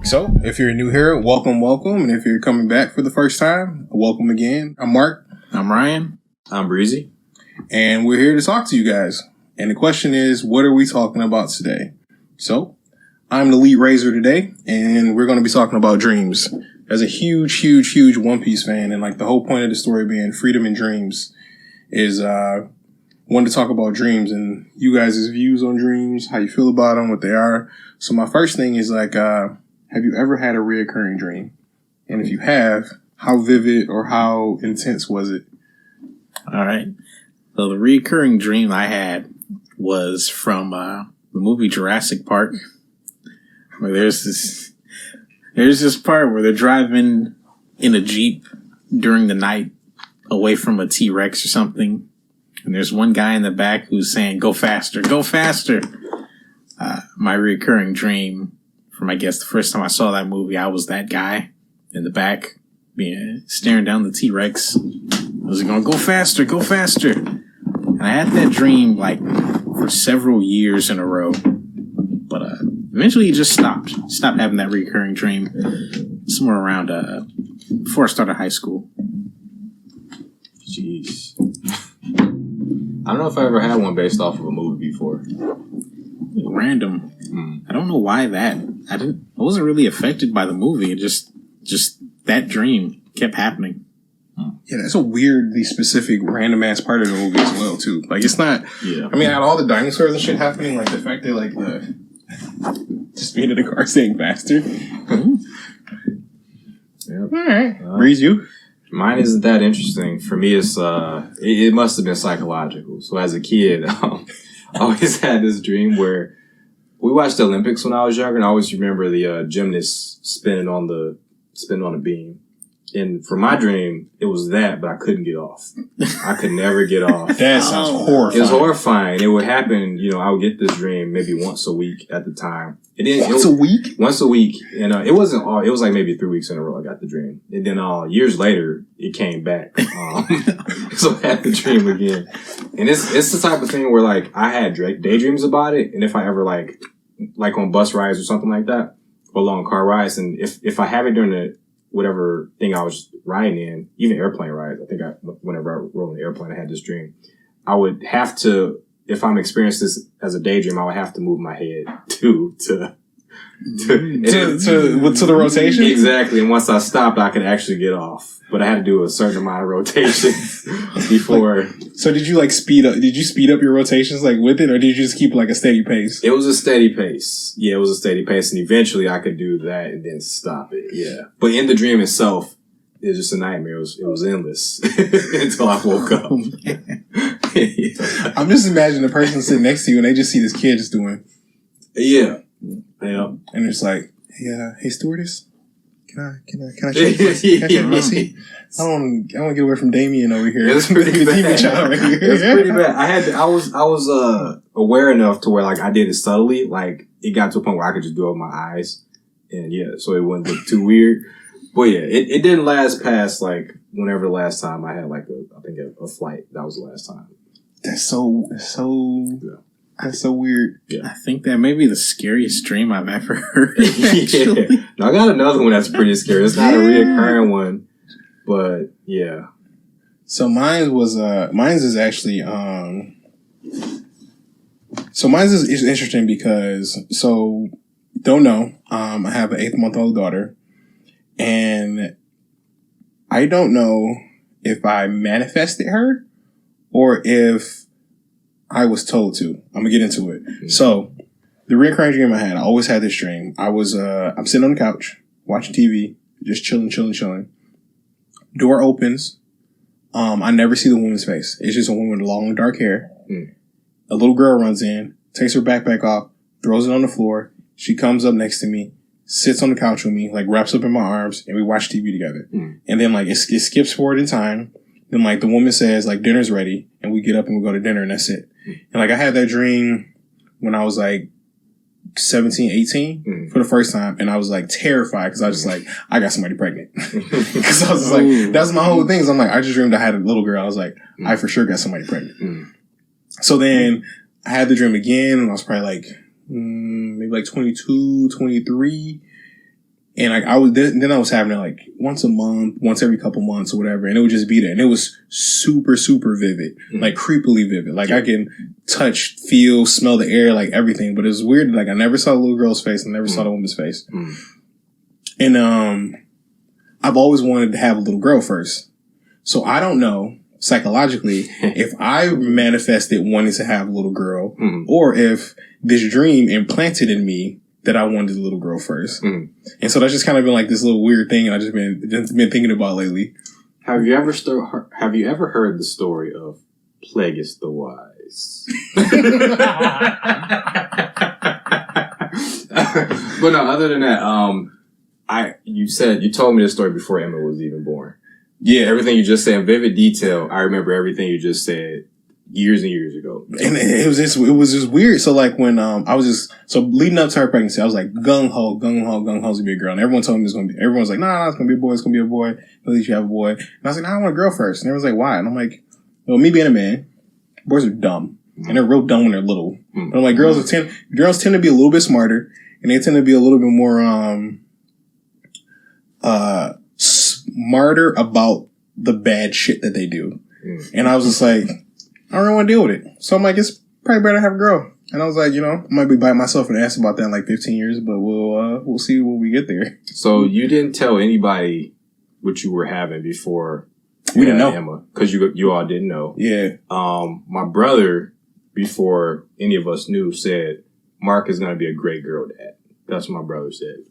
So, if you're new here, welcome. And if you're coming back for the first time, welcome again. I'm Mark. I'm Ryan. I'm Breezy. And we're here to talk to you guys. And the question is, what are we talking about today? So, I'm the lead raiser today, and we're going to be talking about dreams. As a huge One Piece fan, and like the whole point of the story being freedom and dreams, is wanted to talk about dreams and you guys' views on dreams, how you feel about them, what they are. So my first thing is like, have you ever had a reoccurring dream? And if you have, how vivid or how intense was it? All right. So the reoccurring dream I had was from the movie Jurassic Park, where there's this part where they're driving in a Jeep during the night away from a T-Rex or something. And there's one guy in the back who's saying, "Go faster, go faster." My reoccurring dream from, I guess, the first time I saw that movie, I was that guy in the back, staring down the T-Rex. I was going, "Go faster, go faster." And I had that dream like for several years in a row. But eventually it just stopped. Stopped having that recurring dream somewhere around before I started high school. Jeez. I don't know if I ever had one based off of a movie before. Random. I don't know why that. I wasn't really affected by the movie. It just that dream kept happening. Yeah, that's a weirdly specific, random ass part of the movie as well, too. Like, it's not. Yeah. I mean, I had all the dinosaurs and shit happening, like the fact that like the just being in the car saying faster. Yep. All right, Breeze, you. Mine isn't that interesting. For me, it's it must have been psychological. So as a kid, I always had this dream where we watched the Olympics when I was younger, and I always remember the gymnasts spinning on the beam. And for my dream, it was that, but I couldn't get off. I could never get off. That sounds horrifying. It was horrifying. It would happen, I would get this dream maybe once a week at the time. Once a week? Once a week. And it wasn't all, it was like maybe 3 weeks in a row I got the dream. And then years later, it came back. So I had the dream again. And it's the type of thing where like I had daydreams about it. And if I ever like on bus rides or something like that, or long car rides, and if I have it during the whatever thing I was riding in, even airplane rides. I think whenever I rode an airplane, I had this dream. I would have to, if I'm experiencing this as a daydream, I would have to move my head to the rotation. Exactly. And once I stopped, I could actually get off. But I had to do a certain amount of rotation before. So did you like speed up? Did you speed up your rotations like with it, or did you just keep like a steady pace? It was a steady pace. Yeah, it was a steady pace, and eventually I could do that and then stop it. Yeah, but in the dream itself, it was just a nightmare. It was endless until I woke up. Yeah. I'm just imagining the person sitting next to you and they just see this kid just doing. Yeah. And it's like, hey stewardess. Can I check my seat? I don't want to get away from Damien over here. It's pretty bad. Child right here. It's pretty bad. I was aware enough to where like I did it subtly. Like it got to a point where I could just do it with my eyes, and so it wouldn't look too weird. But yeah, it didn't last past like whenever the last time I had like a flight. That was the last time. That's so. Yeah. That's so weird. Yeah. I think that may be the scariest dream I've ever heard. Yeah. No, I got another one that's pretty scary. It's not a reoccurring one, but yeah. So mine's is actually mine's is interesting because don't know. I have an 8-month-old daughter, and I don't know if I manifested her or if I was told to. I'm gonna get into it. Mm-hmm. So, the recurring dream I always had this dream. I'm sitting on the couch, watching TV, just chilling. Door opens. I never see the woman's face. It's just a woman with long, dark hair. Mm. A little girl runs in, takes her backpack off, throws it on the floor. She comes up next to me, sits on the couch with me, like wraps up in my arms, and we watch TV together. Mm. And then like it skips forward in time. Then like the woman says like dinner's ready, and we get up and we go to dinner, and that's it. And like I had that dream when I was like 17, 18 for the first time, and I was like terrified because I was just like, I got somebody pregnant. Because I was just like, that's my whole thing. So I'm like, I just dreamed I had a little girl. I was like, I for sure got somebody pregnant. So then I had the dream again, and I was probably like maybe like 22, 23. And like then I was having it like once a month, once every couple months or whatever, and it would just be there, and it was super, super vivid, like creepily vivid. Like I can touch, feel, smell the air, like everything. But it was weird. Like I never saw the little girl's face, I never saw the woman's face. And I've always wanted to have a little girl first, so I don't know psychologically if I manifested wanting to have a little girl, or if this dream implanted in me that I wanted a little girl first. And so that's just kind of been like this little weird thing, and I've just been thinking about lately. Have you ever heard the story of Plagueis the Wise? But no, other than that, you told me this story before Emma was even born. Yeah. Everything you just said in vivid detail, I remember everything you just said years and years ago. And it was just weird. So like when leading up to her pregnancy, I was like gung ho to be a girl. And everyone told me everyone was like, nah, it's gonna be a boy, at least you have a boy. And I was like, nah, I want a girl first. And everyone's like, why? And I'm like, well, me being a man, boys are dumb. And they're real dumb when they're little. But I'm like, girls tend to be a little bit smarter, and they tend to be a little bit more smarter about the bad shit that they do. And I was just like, I don't really want to deal with it. So I'm like, it's probably better to have a girl. And I was like, I might be biting myself in the ass about that in like 15 years, but we'll see when we get there. So you didn't tell anybody what you were having before we didn't know, Emma, because you all didn't know. Yeah. My brother, before any of us knew, said Mark is going to be a great girl dad. That's what my brother said.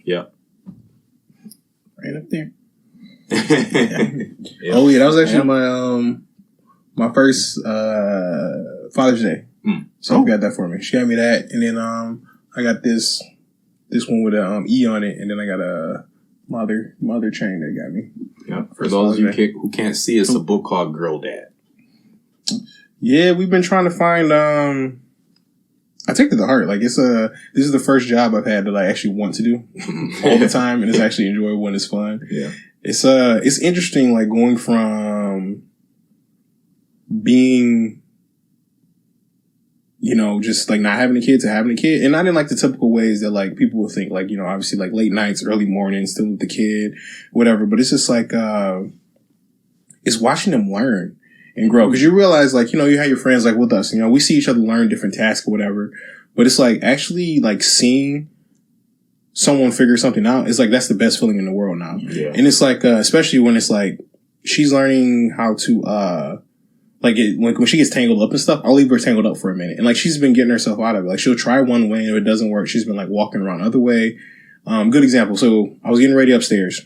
Yep. Right up there. Yeah. Oh yeah, that was actually my first Father's Day. So she got that for me. She got me that, and then I got this one with a E on it, and then I got a mother chain that got me. Yeah. For those of you who can't see, it's a book called Girl Dad. Yeah, we've been trying to find. I take it to heart. Like this is the first job I've had that I actually want to do all the time, and it's actually enjoyable and it's fun. Yeah. It's interesting, like going from being, just like not having a kid to having a kid, and not in like the typical ways that like people would think, like obviously like late nights, early mornings, still with the kid, whatever. But it's just like it's watching them learn and grow, because you realize like you have your friends like with us, we see each other learn different tasks or whatever, but it's like actually like seeing someone figure something out, it's like that's the best feeling in the world now. Yeah. And it's like especially when it's like she's learning how to when she gets tangled up and stuff, I'll leave her tangled up for a minute, and like she's been getting herself out of it. Like she'll try one way, and if it doesn't work, she's been like walking around the other way. Good example. So I was getting ready upstairs,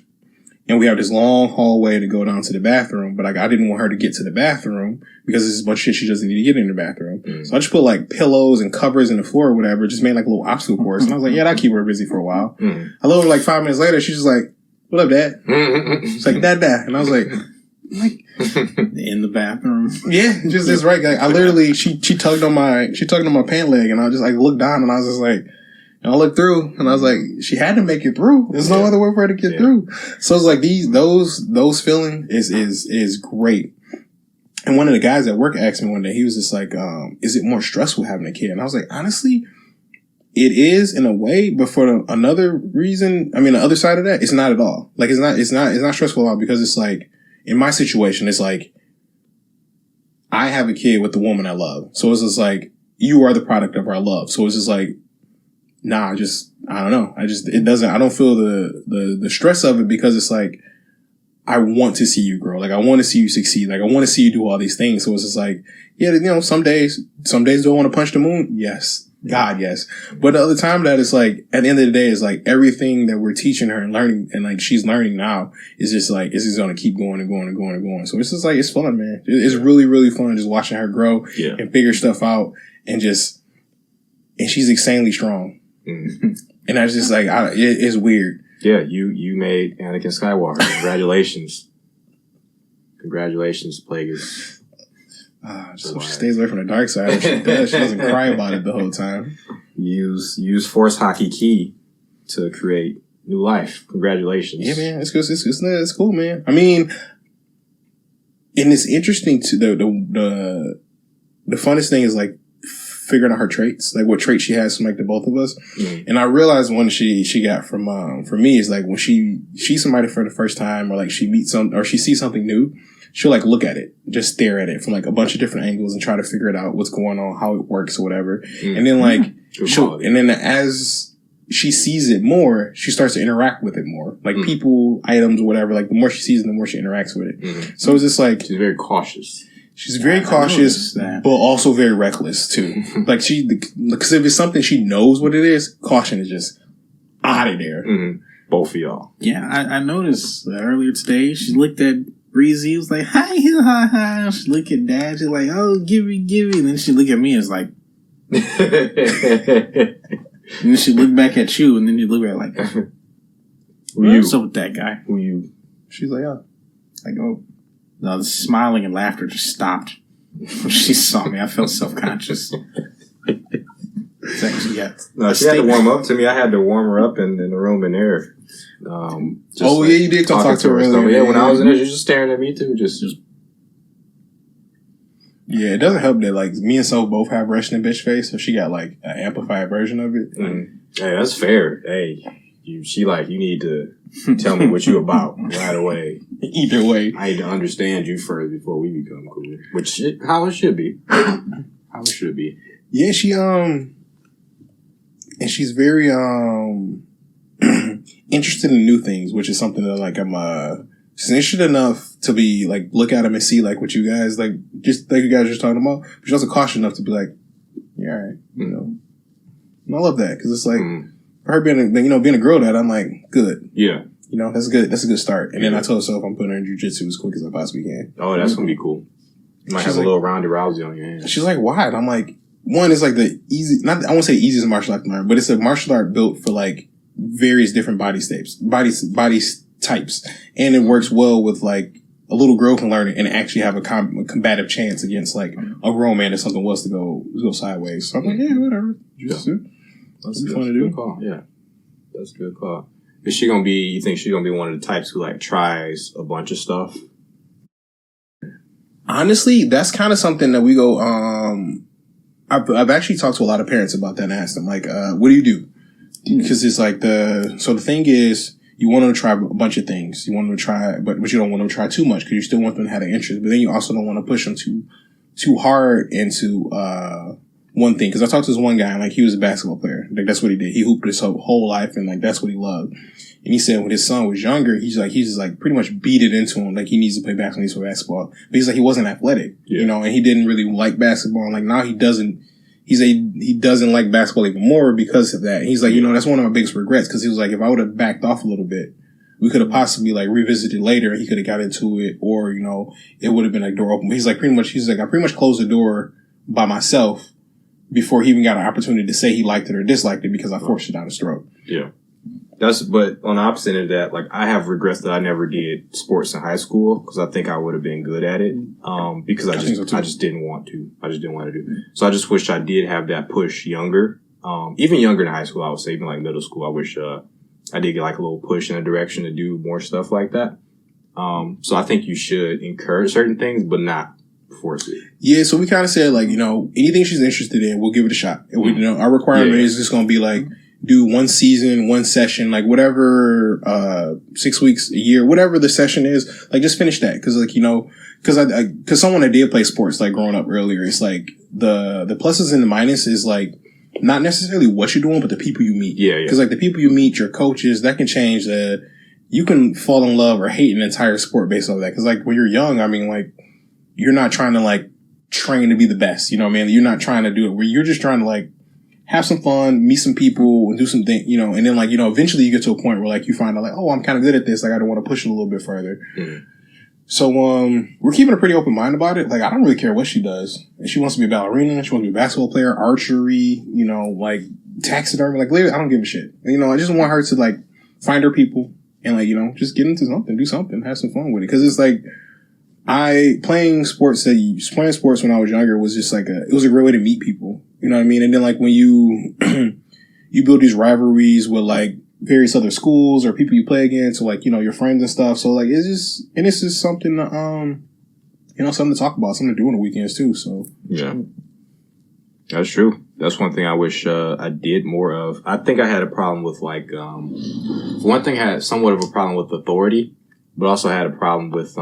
and we have this long hallway to go down to the bathroom, but like I didn't want her to get to the bathroom because there's a bunch of shit she doesn't need to get in the bathroom. So I just put like pillows and covers in the floor or whatever, just made like a little obstacle course. And I was like, yeah, that'll keep her busy for a while. I love her like 5 minutes later, she's just like, what up, Dad? She's like, Dad. And I was like in the bathroom. Yeah, just this right guy. I literally she tugged on my pant leg, and I just like looked down, and I was just like, and I looked through, and I was like, she had to make it through. There's no other way for her to get through. So it's like those feelings is great. And one of the guys at work asked me one day, he was just like, is it more stressful having a kid? And I was like, honestly, it is in a way, but for another reason, the other side of that, it's not at all. Like it's not stressful at all, because it's like, in my situation, it's like, I have a kid with the woman I love. So it's just like, you are the product of our love. So it's just like, I don't know. I don't feel the stress of it, because it's like, I want to see you grow. Like, I want to see you succeed. Like, I want to see you do all these things. So it's just like, yeah, some days do I want to punch the moon? Yes. God, yes. But the other time that it's like, at the end of the day, it's like everything that we're teaching her and learning, and like she's learning now, is just like, it's just going to keep going and going and going and going. So it's just like, it's fun, man. It's really, really fun just watching her grow and figure stuff out, and she's insanely strong. And I was just like, it's weird. Yeah, you made Anakin Skywalker. Congratulations. Congratulations, Plagueis. So she stays away from the dark side. If she does, she doesn't cry about it the whole time. Use Force Hockey Key to create new life. Congratulations. Yeah, man. It's good. It's cool, man. And it's interesting to the funnest thing is like figuring out her traits, like what traits she has from like the both of us. Mm-hmm. And I realized one she got from me is like when she sees somebody for the first time, or like she meets or she sees something new, she'll like look at it, just stare at it from like a bunch of different angles and try to figure it out, what's going on, how it works or whatever. Mm-hmm. And then like and then as she sees it more, she starts to interact with it more. Like people, items, whatever. Like the more she sees it, the more she interacts with it. Mm-hmm. So it's just like she's very cautious. She's very cautious, but also very reckless too. Like because if it's something she knows what it is, caution is just out of there. Mm-hmm. Both of y'all. Yeah, I noticed earlier today. She looked at Breezy, was like, "Hi, hi, hi." She looked at Dad. She's like, "Oh, give me." And then she looked at me and was like. And then she looked back at you, and then you look at her like, what's up with that guy? Who you? She's like, oh. Like, oh. No, the smiling and laughter just stopped. When she saw me, I felt self-conscious. Actually, yeah. No, she had to warm up to me. I had to warm her up in the room in there. Yeah, you did talk to her earlier. Yeah, when I was in there, she was just staring at me, too. Just Yeah, it doesn't help that like me and So both have resting bitch face, so she got like an amplified version of it. Mm. Hey, that's fair. Hey, you need to tell me what you about right away. Either way, I need to understand you first before we become cool. How it should be. How it should be. Yeah, she and she's very interested in new things, which is something that like she's interested enough to be like look at them and see like what you guys like, just like you guys are just talking about. But she's also cautious enough to be like, yeah, all right, you know. And I love that because it's like for her being a girl that I'm like good, yeah, you know, that's good. That's a good start. And then I told herself I'm putting her in jiu-jitsu as quick as I possibly can. Oh, that's gonna be cool. You might have a little Ronda Rousey on your hands. She's like, why? And I'm like, one is like the easy, not I won't say easiest martial art to learn, but it's a martial art built for like various different body types, and it works well with like a little girl can learn it and actually have a combative chance against like a grown man if something was to go sideways. So I'm like, yeah, whatever. That's fun to do. Good call. Yeah, that's a good call. Is she gonna be? You think she's gonna be one of the types who like tries a bunch of stuff? Honestly, that's kind of something that we go. I've actually talked to a lot of parents about that and asked them like, what do you do? Because it's like the thing is. You want them to try a bunch of things. You want them to try, but you don't want them to try too much because you still want them to have an interest. But then you also don't want to push them too hard into one thing. Because I talked to this one guy, and like he was a basketball player. Like that's what he did. He hooped his whole life, and like that's what he loved. And he said when his son was younger, he's just like pretty much beat it into him. Like he needs to play basketball, he needs to play basketball. But he's like he wasn't athletic, you know, and he didn't really like basketball. And like now he doesn't. He doesn't like basketball even more because of that. He's like, you know, that's one of my biggest regrets because he was like, if I would have backed off a little bit, we could have possibly like revisited later. He could have got into it, or you know, it would have been like door open. But he's like, I pretty much closed the door by myself before he even got an opportunity to say he liked it or disliked it because I forced it down his throat. Yeah. But on the opposite of that, like I have regrets that I never did sports in high school because I think I would have been good at it. Because I just didn't want to. I just didn't want to do it. So I just wish I did have that push younger. Even younger than high school, I would say, even like middle school. I wish I did get like a little push in a direction to do more stuff like that. So I think you should encourage certain things, but not force it. Yeah. So we kind of said like, you know, anything she's interested in, we'll give it a shot. And we, you know, our requirement is just going to be like. Do one season, one session, like whatever, 6 weeks, a year, whatever the session is, like just finish that. Cause like, you know, cause someone that did play sports, like growing up earlier, it's like the pluses and the minuses is like not necessarily what you're doing, but the people you meet. Yeah. Cause like the people you meet, your coaches, that can change you can fall in love or hate an entire sport based on that. Cause like when you're young, I mean, like you're not trying to like train to be the best, you know what I mean? You're not trying to do it where you're just trying to like, have some fun, meet some people, and do some things, you know, and then like, you know, eventually you get to a point where like you find out like, oh, I'm kind of good at this. Like I don't want to push it a little bit further. Mm-hmm. So, we're keeping a pretty open mind about it. Like I don't really care what she does. If she wants to be a ballerina, she wants to be a basketball player, archery, you know, like taxidermy, like I don't give a shit. You know, I just want her to like find her people and like, you know, just get into something, do something, have some fun with it. Cause it's like, playing sports when I was younger was just like it was a great way to meet people. You know what I mean? And then like when you build these rivalries with like various other schools or people you play against or like, you know, your friends and stuff. So like it's just something you know, something to talk about, something to do on the weekends too. So yeah. That's true. That's one thing I wish I did more of. I think I had a problem with like one thing I had somewhat of a problem with authority, but also had a problem with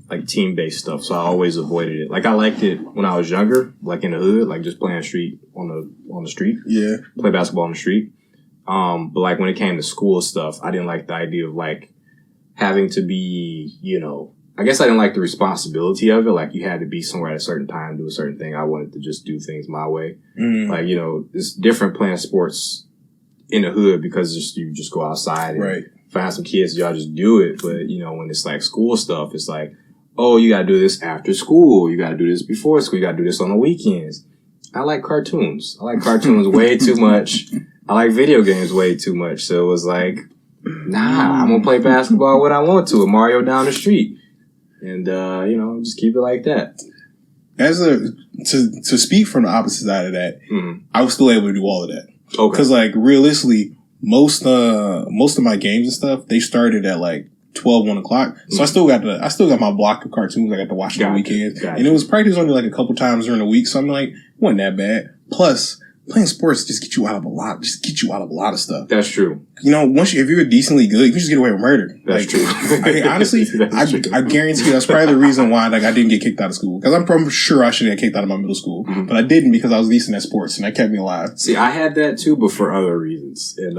like team based stuff. So I always avoided it. Like I liked it when I was younger, like in the hood, like just playing street on the street. Yeah. Play basketball on the street. But like when it came to school stuff, I didn't like the idea of like having to be, you know, I guess I didn't like the responsibility of it. Like you had to be somewhere at a certain time, do a certain thing. I wanted to just do things my way. Like, you know, it's different playing sports in the hood because you just go outside and find some kids, y'all just do it. But, you know, when it's like school stuff, it's like, oh, you gotta do this after school. You gotta do this before school. You gotta do this on the weekends. I like cartoons. I like cartoons way too much. I like video games way too much. So it was like, nah, I'm gonna play basketball when I want to. Mario down the street. And, you know, just keep it like that. To speak from the opposite side of that, I was still able to do all of that. Okay. Because, like, realistically, most of my games and stuff, they started at, like, 12, 1 o'clock. So I still got my block of cartoons I got to watch on the weekends. And it was practice only, like, a couple times during the week. So I'm like, it wasn't that bad. Plus, playing sports just get you out of a lot of stuff. That's true. You know, if you're decently good, you can just get away with murder. That's true. Honestly, I guarantee you that's probably the reason why like I didn't get kicked out of school. Because I'm sure I should have kicked out of my middle school. But I didn't because I was decent at sports and that kept me alive. See, I had that too, but for other reasons. And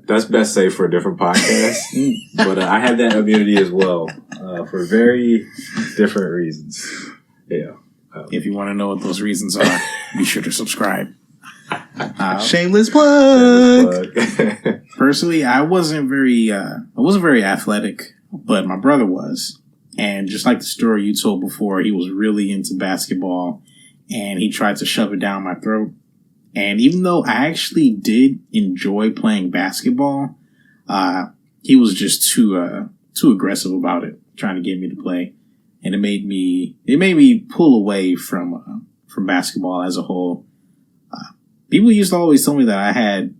that's best saved for a different podcast. But I had that immunity as well for very different reasons. Yeah. If you want to know what those reasons are, be sure to subscribe. Shameless plug. Personally, I wasn't very athletic, but my brother was. And just like the story you told before, he was really into basketball and he tried to shove it down my throat. And even though I actually did enjoy playing basketball, he was just too aggressive about it, trying to get me to play. And it made me pull away from basketball as a whole. People used to always tell me that I had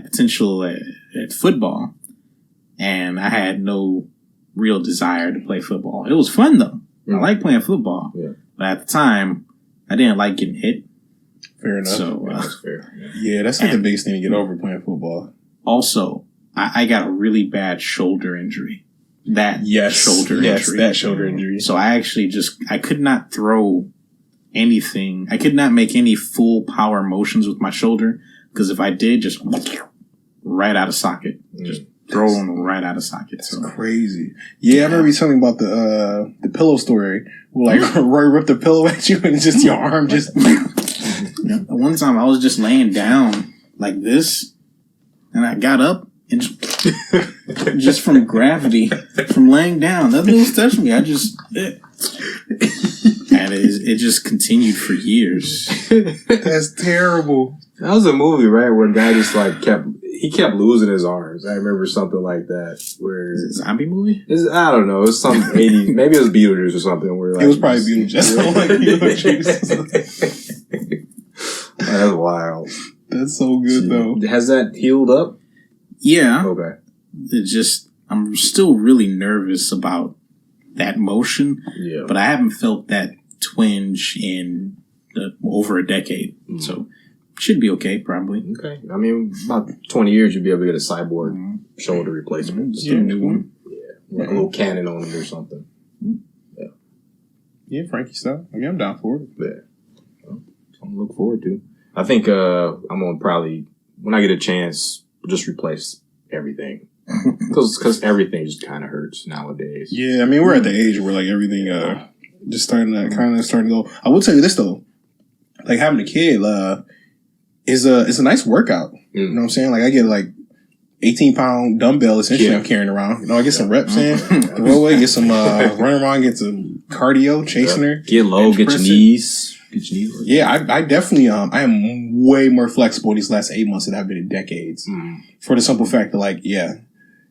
potential at football, and I had no real desire to play football. It was fun though. I like playing football, but at the time, I didn't like getting hit. Fair enough. So that's fair. Yeah, that's like the biggest thing to get over playing football. Also, I got a really bad shoulder injury. That shoulder injury. So I actually I could not throw anything. I could not make any full power motions with my shoulder because if I did, just right out of socket, just throw them right out of socket. That's crazy. Yeah, I remember you telling me about the pillow story. Where, like Roy ripped the pillow at you and just your arm just. One time I was just laying down like this, and I got up and just from gravity, from laying down, nothing was touching me. I just. And it just continued for years. That's terrible. That was a movie, right, where a guy just like kept losing his arms. I remember something like that. Where is it a zombie movie? I don't know. It was some 80s. Maybe it was Beetlejuice or something. Where like, it was probably Beetlejuice. That's wild. That's so good though. Has that healed up? Yeah. Okay. I'm still really nervous about that motion. Yeah. But I haven't felt that twinge in over a decade. So should be okay, probably. Okay. I mean, about 20 years, you'll be able to get a cyborg shoulder replacement. Just a new one. Yeah. Like a little cannon on it or something. Yeah. Yeah, Frankie stuff. I mean, I'm down for it. Yeah. Well, something to look forward to. I think I'm going to probably, when I get a chance, just replace everything. Because everything just kind of hurts nowadays. Yeah, I mean, we're at the age where, like, everything just starting to go. I will tell you this, though. Like, having a kid is a nice workout. You know what I'm saying? Like, I get, like, 18-pound dumbbell essentially I'm carrying around. You know, I get some reps in, throw away, get some run around, get some cardio, chasing her. Get low, get your knees. Yeah, I definitely I am way more flexible these last 8 months than I've been in decades. For the simple fact that, like, yeah,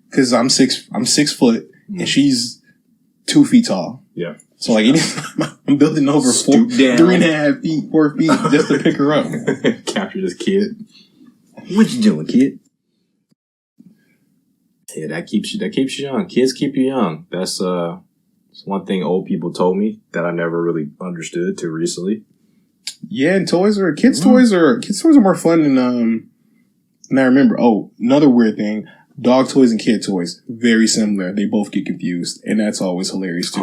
because I'm 6 foot and she's 2 feet tall. Yeah. So like I'm building over 3.5 feet, 4 feet just to pick her up. Capture this kid. What you doing, kid? Yeah, that keeps you young. Kids keep you young. That's one thing old people told me that I never really understood till recently. Yeah, and toys are kids' toys are more fun than And I remember. Oh, another weird thing: dog toys and kid toys very similar. They both get confused, and that's always hilarious too.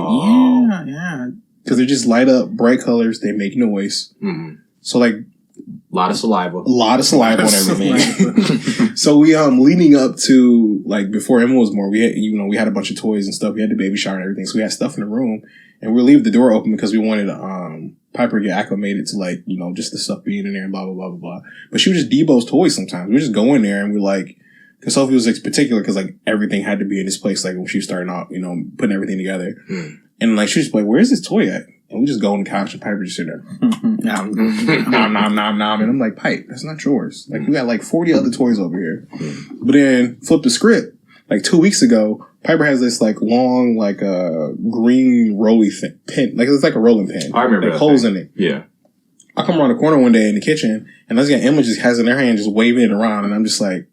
Yeah. Because they just light up bright colors. They make noise. Mm-hmm. So like. A lot of saliva on everything. So we leading up to like before Emma was born, we had we had a bunch of toys and stuff. We had the baby shower and everything, so we had stuff in the room, and we leave the door open because we wanted Piper to get acclimated to like just the stuff being in there and blah blah blah blah blah. But she would just debo's toys sometimes. We just go in there and we like because Sophie was like, particular because like everything had to be in this place like when she was starting out putting everything together, and like she was like, "Where's this toy at?" And we just go on the couch and Piper just sit there. Nom, nom, nom, nom. And I'm like, Pipe, that's not yours. Like, we got like 40 other toys over here. But then flip the script. Like 2 weeks ago, Piper has this like long, like green rolly pin. Like, it's like a rolling pin. I remember like, holes in it. Yeah. I come around the corner one day in the kitchen and I just got Emma just has it in her hand just waving it around. And I'm just like,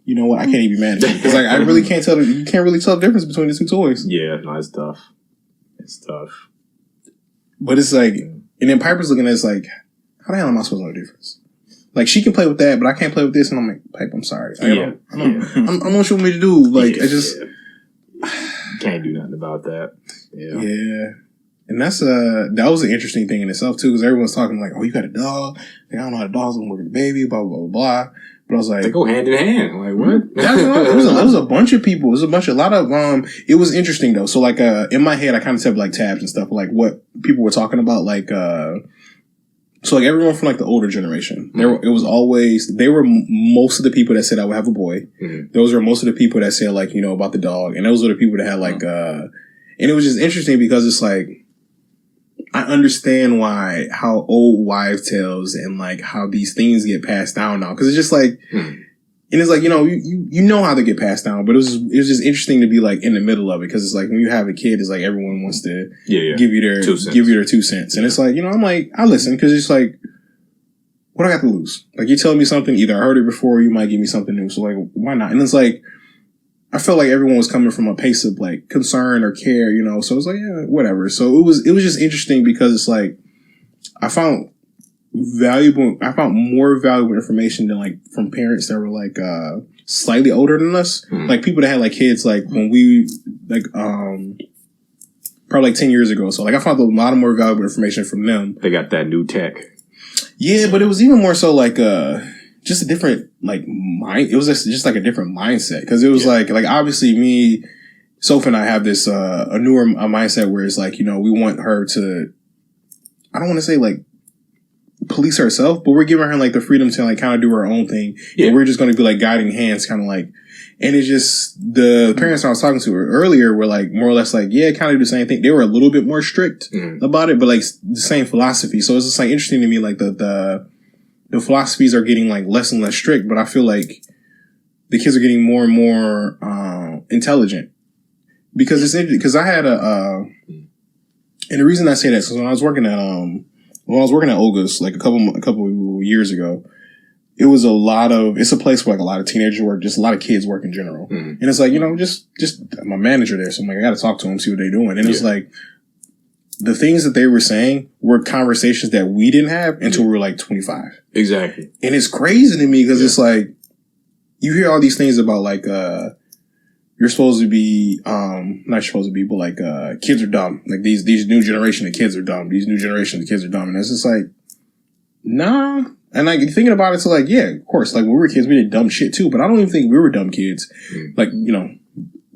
you know what? I can't even manage it. Because like, I really can't tell. You can't really tell the difference between the two toys. Yeah, no, it's tough. It's tough. But it's like, and then Piper's looking at it like, how the hell am I supposed to know the difference? Like, she can play with that, but I can't play with this. And I'm like, Pipe, I'm sorry. I don't know what you want me to do. Like, I just... Can't do nothing about that. Yeah. Yeah. And that was an interesting thing in itself, too, because everyone's talking like, oh, you got a dog? Like, I don't know how the dog's going to work with the baby, blah, blah, blah, blah. But I was like... They go hand in hand. Like, what? It was a bunch of people. It was a lot of... It was interesting, though. So, like, in my head, I kind of set like tabs and stuff, like what people were talking about, like... So, like, everyone from, like, the older generation, they were most of the people that said I would have a boy. Mm-hmm. Those were most of the people that said, like, about the dog. And those were the people that had, like, and it was just interesting because it's, like, I understand how old wives' tales and, like, how these things get passed down now. Because it's just, like, and it's, like, you know how they get passed down. But it was just interesting to be, like, in the middle of it. Because it's, like, when you have a kid, it's, like, everyone wants to give you their 2 cents. And it's, like, I'm, like, I listen. Because it's, like, what do I got to lose? Like, you tell me something, either I heard it before or you might give me something new. So, like, why not? And it's, like, I felt like everyone was coming from a place of like concern or care, so it was like, yeah, whatever. So it was just interesting because it's like, I found more valuable information than like from parents that were like, slightly older than us. Mm-hmm. Like people that had like kids, like when we like, probably like 10 years ago. So like I found a lot of more valuable information from them. They got that new tech. Yeah, but it was even more so like, just a different like mind. It was just like a different mindset because it was like obviously me, Sophie and I have this a newer mindset where it's like we want her to. I don't want to say like police herself, but we're giving her like the freedom to like kind of do her own thing. Yeah, and we're just going to be like guiding hands, kind of like. And it's just the parents I was talking to earlier were like more or less like kind of do the same thing. They were a little bit more strict about it, but like the same philosophy. So it's just like interesting to me like the philosophies are getting like less and less strict, but I feel like the kids are getting more and more intelligent because it's interesting. Because I had and the reason I say that is when I was working at Olga's like a couple years ago, it was it's a place where like a lot of teenagers work, just a lot of kids work in general, and it's like just I'm a manager there, so I'm like I got to talk to them, see what they're doing, and it's like. The things that they were saying were conversations that we didn't have until we were like 25. Exactly. And it's crazy to me because it's like, you hear all these things about like, you're supposed to be, not supposed to be, but like, kids are dumb. Like these new generation of kids are dumb. These new generation of kids are dumb. And it's just like, nah. And like thinking about it, it's like, yeah, of course, like when we were kids, we did dumb shit too, but I don't even think we were dumb kids. Like,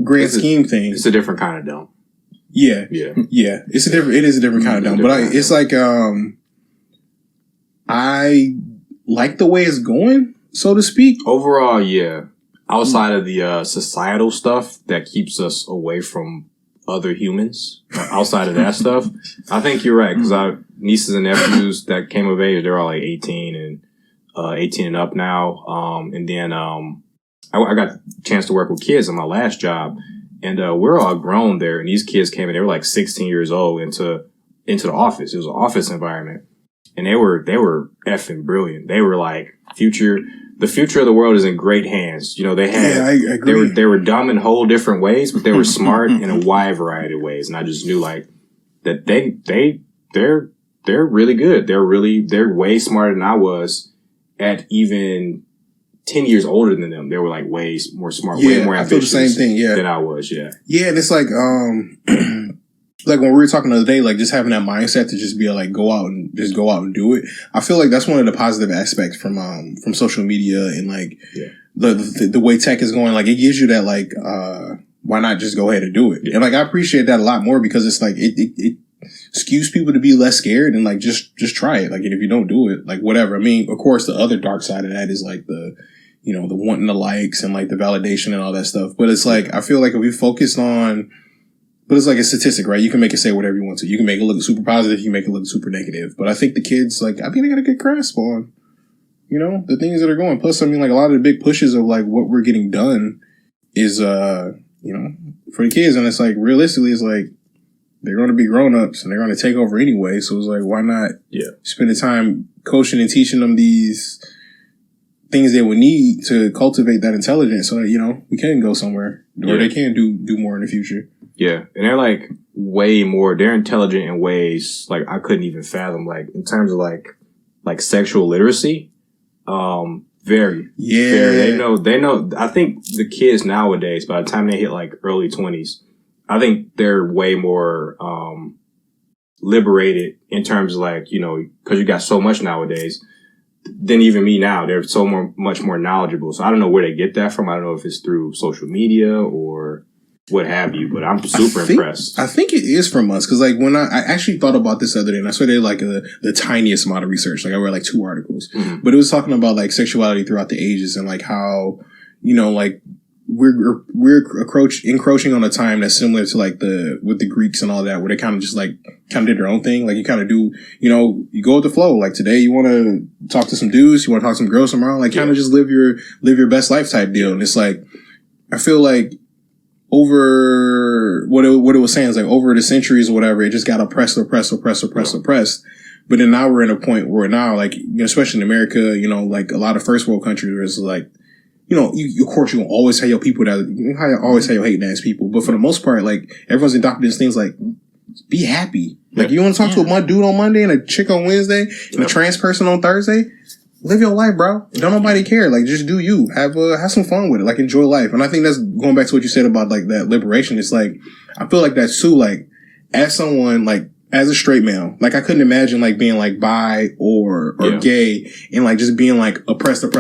grand scheme thing. It's a different kind of dumb. Yeah. It is a different kind of dumb, but it's like, I like the way it's going, so to speak. Overall, yeah. Outside of the societal stuff that keeps us away from other humans, outside of that stuff, I think you're right. Because our nieces and nephews that came of age, they're all like 18 and up now. And then I got a chance to work with kids in my last job. And we're all grown there, and these kids came in. They were like 16 years old into the office. It was an office environment, and they were effing brilliant. They were like the future of the world is in great hands. They had I agree. They were dumb in whole different ways, but they were smart in a wide variety of ways. And I just knew like that they're they're really good. They're way smarter than I was at even 10 years older than them. They were like way more smart, way more ambitious. I feel the same thing, than I was, yeah. Yeah, and it's like, like when we were talking the other day, like just having that mindset to just be like, go out and do it. I feel like that's one of the positive aspects from social media and like the way tech is going. Like it gives you that like, why not just go ahead and do it? Yeah. And like, I appreciate that a lot more because it's like, it skews people to be less scared and like, just try it. Like, and if you don't do it, like whatever. I mean, of course, the other dark side of that is like the wanting the likes and like the validation and all that stuff. But it's like, I feel like if we focused on, but it's like a statistic, right? You can make it say whatever you want to. You can make it look super positive. You can make it look super negative. But I think the kids, like, I think they got a good grasp on, the things that are going. Plus, I mean, like a lot of the big pushes of like what we're getting done is, for the kids. And it's like, realistically, it's like, they're going to be grown-ups and they're going to take over anyway. So it's like, why not spend the time coaching and teaching them these things they would need to cultivate that intelligence so that, we can go somewhere or they can do more in the future. Yeah. And they're like they're intelligent in ways like I couldn't even fathom, like in terms of like sexual literacy. Very. They know. I think the kids nowadays, by the time they hit like early 20s, I think they're way more, liberated in terms of like, cause you got so much nowadays than even me now. They're much more knowledgeable. So I don't know where they get that from. I don't know if it's through social media or what have you, but I'm super impressed. I think it is from us. Cause like when I actually thought about this the other day and I saw they like the tiniest amount of research. Like I read like 2 articles, but it was talking about like sexuality throughout the ages and like how, like we're encroaching on a time that's similar to like with the Greeks and all that, where they kind of just like did their own thing. Like you kind of do, you go with the flow. Like today you want to talk to some dudes, you want to talk to some girls tomorrow, like kind of just live your best life type deal. And it's like, I feel like over what it was saying is like over the centuries or whatever, it just got oppressed. But then now we're in a point where now, like, especially in America, like a lot of first world countries where it's like, of course you always have your people always have your hating ass people. But for the most part, like everyone's adopted these things like, be happy. Like you want to talk to a dude on Monday and a chick on Wednesday and a trans person on Thursday? Live your life, bro. Don't nobody care. Like, just do you. Have some fun with it. Like, enjoy life. And I think that's going back to what you said about, like, that liberation. It's like, I feel like that's too, like, as someone, like, as a straight male, like, I couldn't imagine, like, being, like, bi or gay and, like, just being, like, oppressed. Like,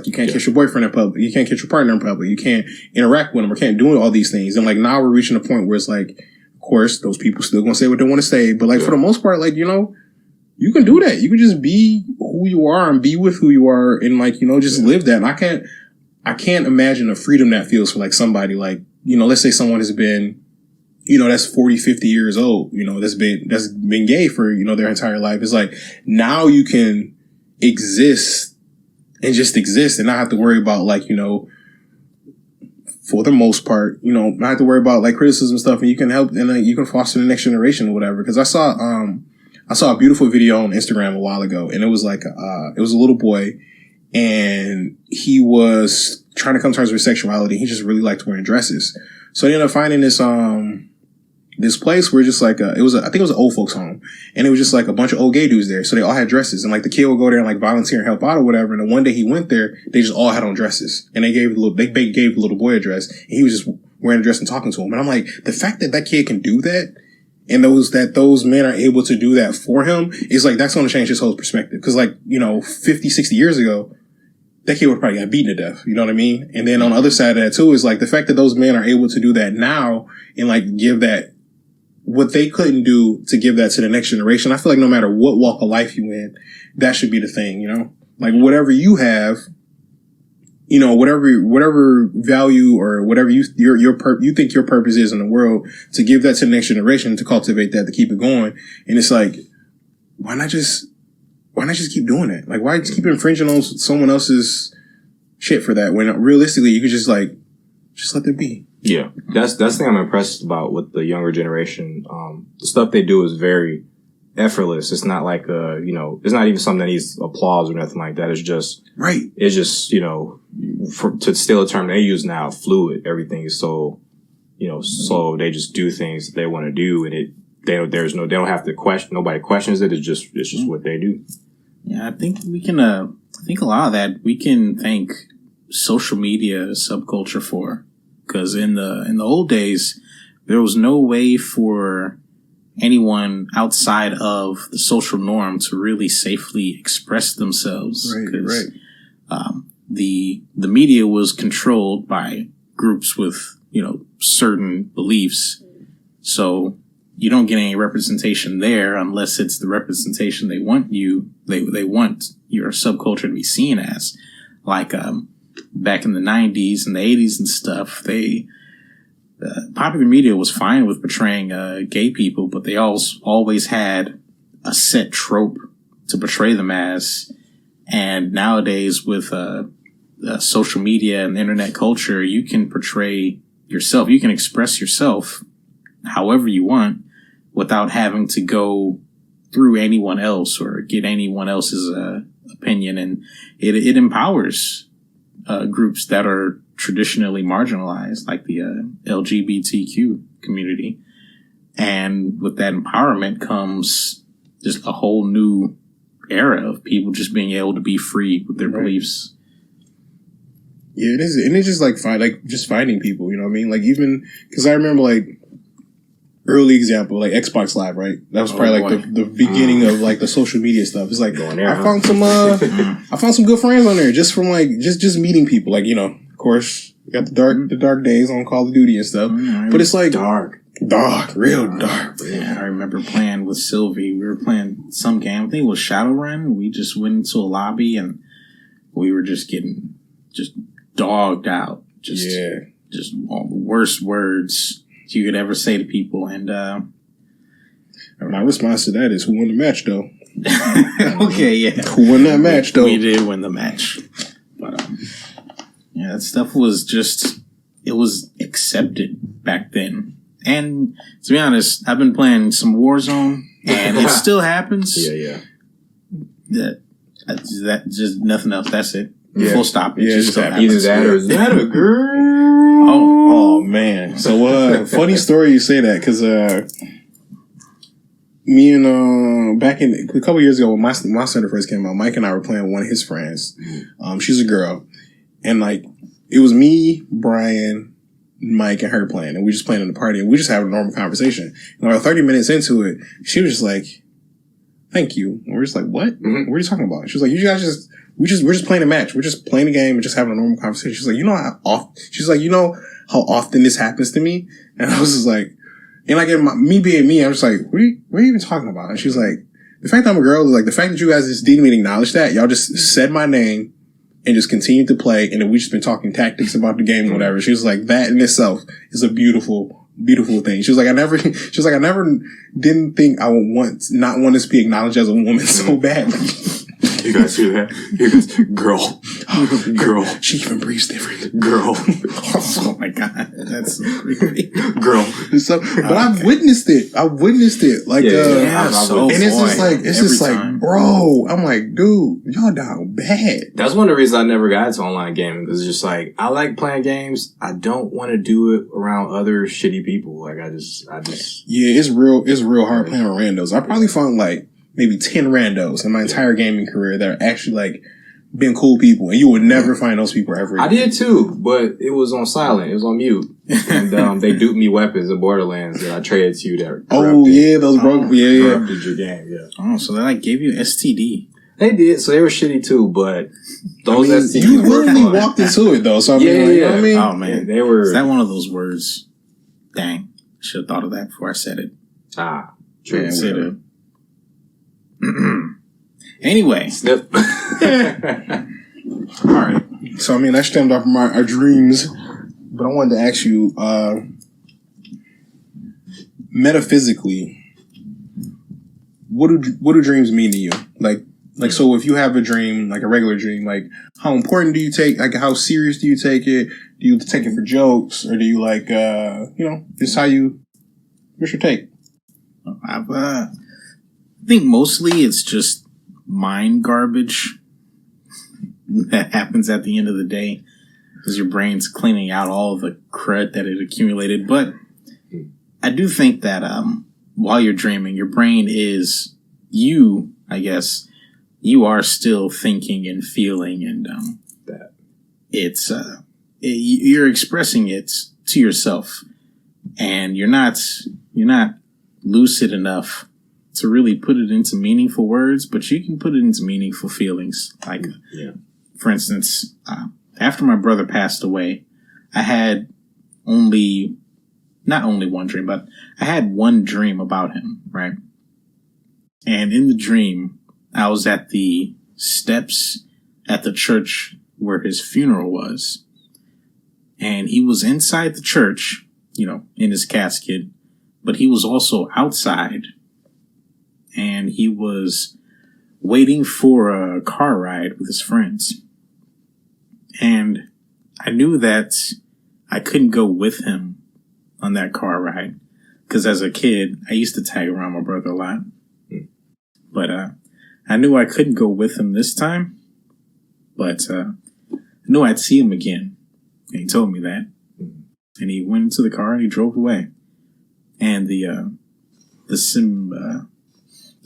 you can't kiss your boyfriend in public. You can't kiss your partner in public. You can't interact with them or can't do all these things. And, like, now we're reaching a point where it's like, of course, those people still gonna say what they want to say. But, like, for the most part, like, you can do that. You can just be who you are and be with who you are and like, just live that. And I can't imagine the freedom that feels for like somebody like, let's say someone has been, that's 40, 50 years old, that's been gay for, their entire life. It's like now you can exist and just exist and not have to worry about like, for the most part, not have to worry about like criticism and stuff, and you can help and like, you can foster the next generation or whatever. Cause I saw a beautiful video on Instagram a while ago, and it was like, it was a little boy, and he was trying to come to terms with sexuality. He just really liked wearing dresses. So he ended up finding this place where just like, I think it was an old folks home, and it was just like a bunch of old gay dudes there. So they all had dresses, and like the kid would go there and like volunteer and help out or whatever. And then one day he went there, they just all had on dresses, and they gave the little boy a dress, and he was just wearing a dress and talking to him. And I'm like, the fact that kid can do that, and those men are able to do that for him is like, that's going to change his whole perspective. Cause like, 50, 60 years ago, that kid would probably got beaten to death. You know what I mean? And then on the other side of that too is like the fact that those men are able to do that now and like give that what they couldn't do to give that to the next generation. I feel like no matter what walk of life you in, that should be the thing, like whatever you have, whatever value or whatever you think your purpose is in the world, to give that to the next generation, to cultivate that, to keep it going. And it's like, why not just keep doing it? Like, why just keep infringing on someone else's shit for that when realistically you could just like, just let them be. Yeah. That's the thing I'm impressed about with the younger generation. The stuff they do is very effortless. It's not like, it's not even something that needs applause or nothing like that. It's just, right. It's just, to steal a term they use now, fluid. Everything is so, so they just do things that they want to do, and it they don't have to question. Nobody questions it. It's just what they do. Yeah, I think we can. I think a lot of that we can thank social media subculture for, because in the old days there was no way for anyone outside of the social norm to really safely express themselves. Right. The media was controlled by groups with, certain beliefs. So you don't get any representation there unless it's the representation they want they want your subculture to be seen as. Like, back in the 90s and the 80s and stuff, popular media was fine with portraying gay people, but they always had a set trope to portray them as. And nowadays, with social media and internet culture, you can portray yourself. You can express yourself however you want without having to go through anyone else or get anyone else's opinion. And it empowers groups that are traditionally marginalized, like the LGBTQ community. And with that empowerment comes just a whole new era of people just being able to be free with their beliefs. Yeah, it is, and it's just just finding people. You know what I mean? Like, even because I remember early example, like Xbox Live, right? That was probably the beginning of the social media stuff. It's like I found some good friends on there just from just meeting people. Of course, you got the dark days on Call of Duty and stuff, but it's real dark. Yeah, I remember playing with Sylvie. We were playing some game. I think it was Shadowrun. We just went into a lobby and we were just getting dogged out. Just all the worst words you could ever say to people. And my response to that is, who won the match, though? Okay, yeah. Who won that match, though? We did win the match. But, that stuff was it was accepted back then. And to be honest, I've been playing some Warzone, and it still happens. Yeah. That just nothing else. That's it. Yeah. Full stop. It just happens. Either that or is that a girl? Oh man. So funny story you say that, because me and back in a couple years ago when my center first came out, Mike and I were playing with one of his friends. She's a girl, and it was me, Brian, Mike, and her playing, and we just playing in the party, and we just having a normal conversation. And 30 minutes into it, she was just like, "Thank you." And we're just like, "What? Mm-hmm. What are you talking about?" She was like, "You guys we're just playing a match. We're just playing a game and just having a normal conversation." She's like, "You know how often this happens to me?" And I was just like, me being me, I'm just like, what are you even talking about? And she's like, the fact that I'm a girl is the fact that you guys just didn't even acknowledge that. Y'all just said my name and just continued to play, and then we just been talking tactics about the game or whatever. She was like, that in itself is a beautiful thing. She was like, I never didn't think I would not want to be acknowledged as a woman so badly. You guys see that? Girl. She even breathes different. Girl. Oh my god, that's so creepy. Girl. So, but I've witnessed it. And it's just like, bro. I'm like, dude, y'all down bad. That's one of the reasons I never got into online gaming, because it's just like, I like playing games. I don't want to do it around other shitty people. I just. Yeah, it's real hard playing with randos. I probably found maybe 10 randos in my entire gaming career that are actually being cool people, and you would never find those people ever again. I did too, but it was on silent. It was on mute, and they duped me weapons in Borderlands that I traded to you. That corrupted your game. Yeah. Oh, so they gave you STD. They did, so they were shitty too. But those STDs, you willingly walked into it though. So I mean, you know what I mean? Oh man, yeah, they were. Is that one of those words? Dang, should have thought of that before I said it. True. Anyway. Snip. All right. So, I mean, that stemmed off from our dreams, but I wanted to ask you, metaphysically, what do dreams mean to you? So if you have a dream, a regular dream, how important do you take, how serious do you take it? Do you take it for jokes, or do you just what's your take? I think mostly it's just mind garbage that happens at the end of the day, because your brain's cleaning out all of the crud that it accumulated. But I do think that while you're dreaming, your brain is you, I guess, you are still thinking and feeling, and That. it's you're expressing it to yourself, and you're not lucid enough to really put it into meaningful words, but you can put it into meaningful feelings. Like, for instance, after my brother passed away, I had not only one dream, but I had one dream about him, right? And in the dream, I was at the steps at the church where his funeral was. And he was inside the church, in his casket, but he was also outside. And he was waiting for a car ride with his friends. And I knew that I couldn't go with him on that car ride. Because as a kid, I used to tag around my brother a lot. But I knew I couldn't go with him this time. But I knew I'd see him again. And he told me that. And he went into the car and he drove away. And the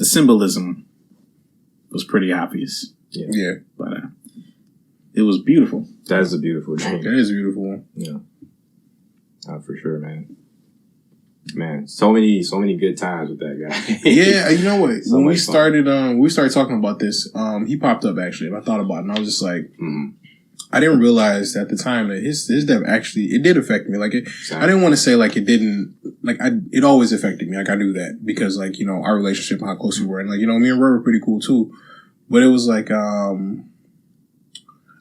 symbolism was pretty obvious. Yeah. But it was beautiful. That is a beautiful dream. That is a beautiful one. Yeah. For sure, man. Man, so many good times with that guy. Yeah, you know what? So when we much fun. started talking about this, he popped up actually, and I thought about it, and I was just like, I didn't realize at the time that his death actually, it did affect me. Like, I didn't want to say like it didn't, like it always affected me. Like, I knew that because like, our relationship and how close we were, and like, me and Roy were pretty cool too. But it was like,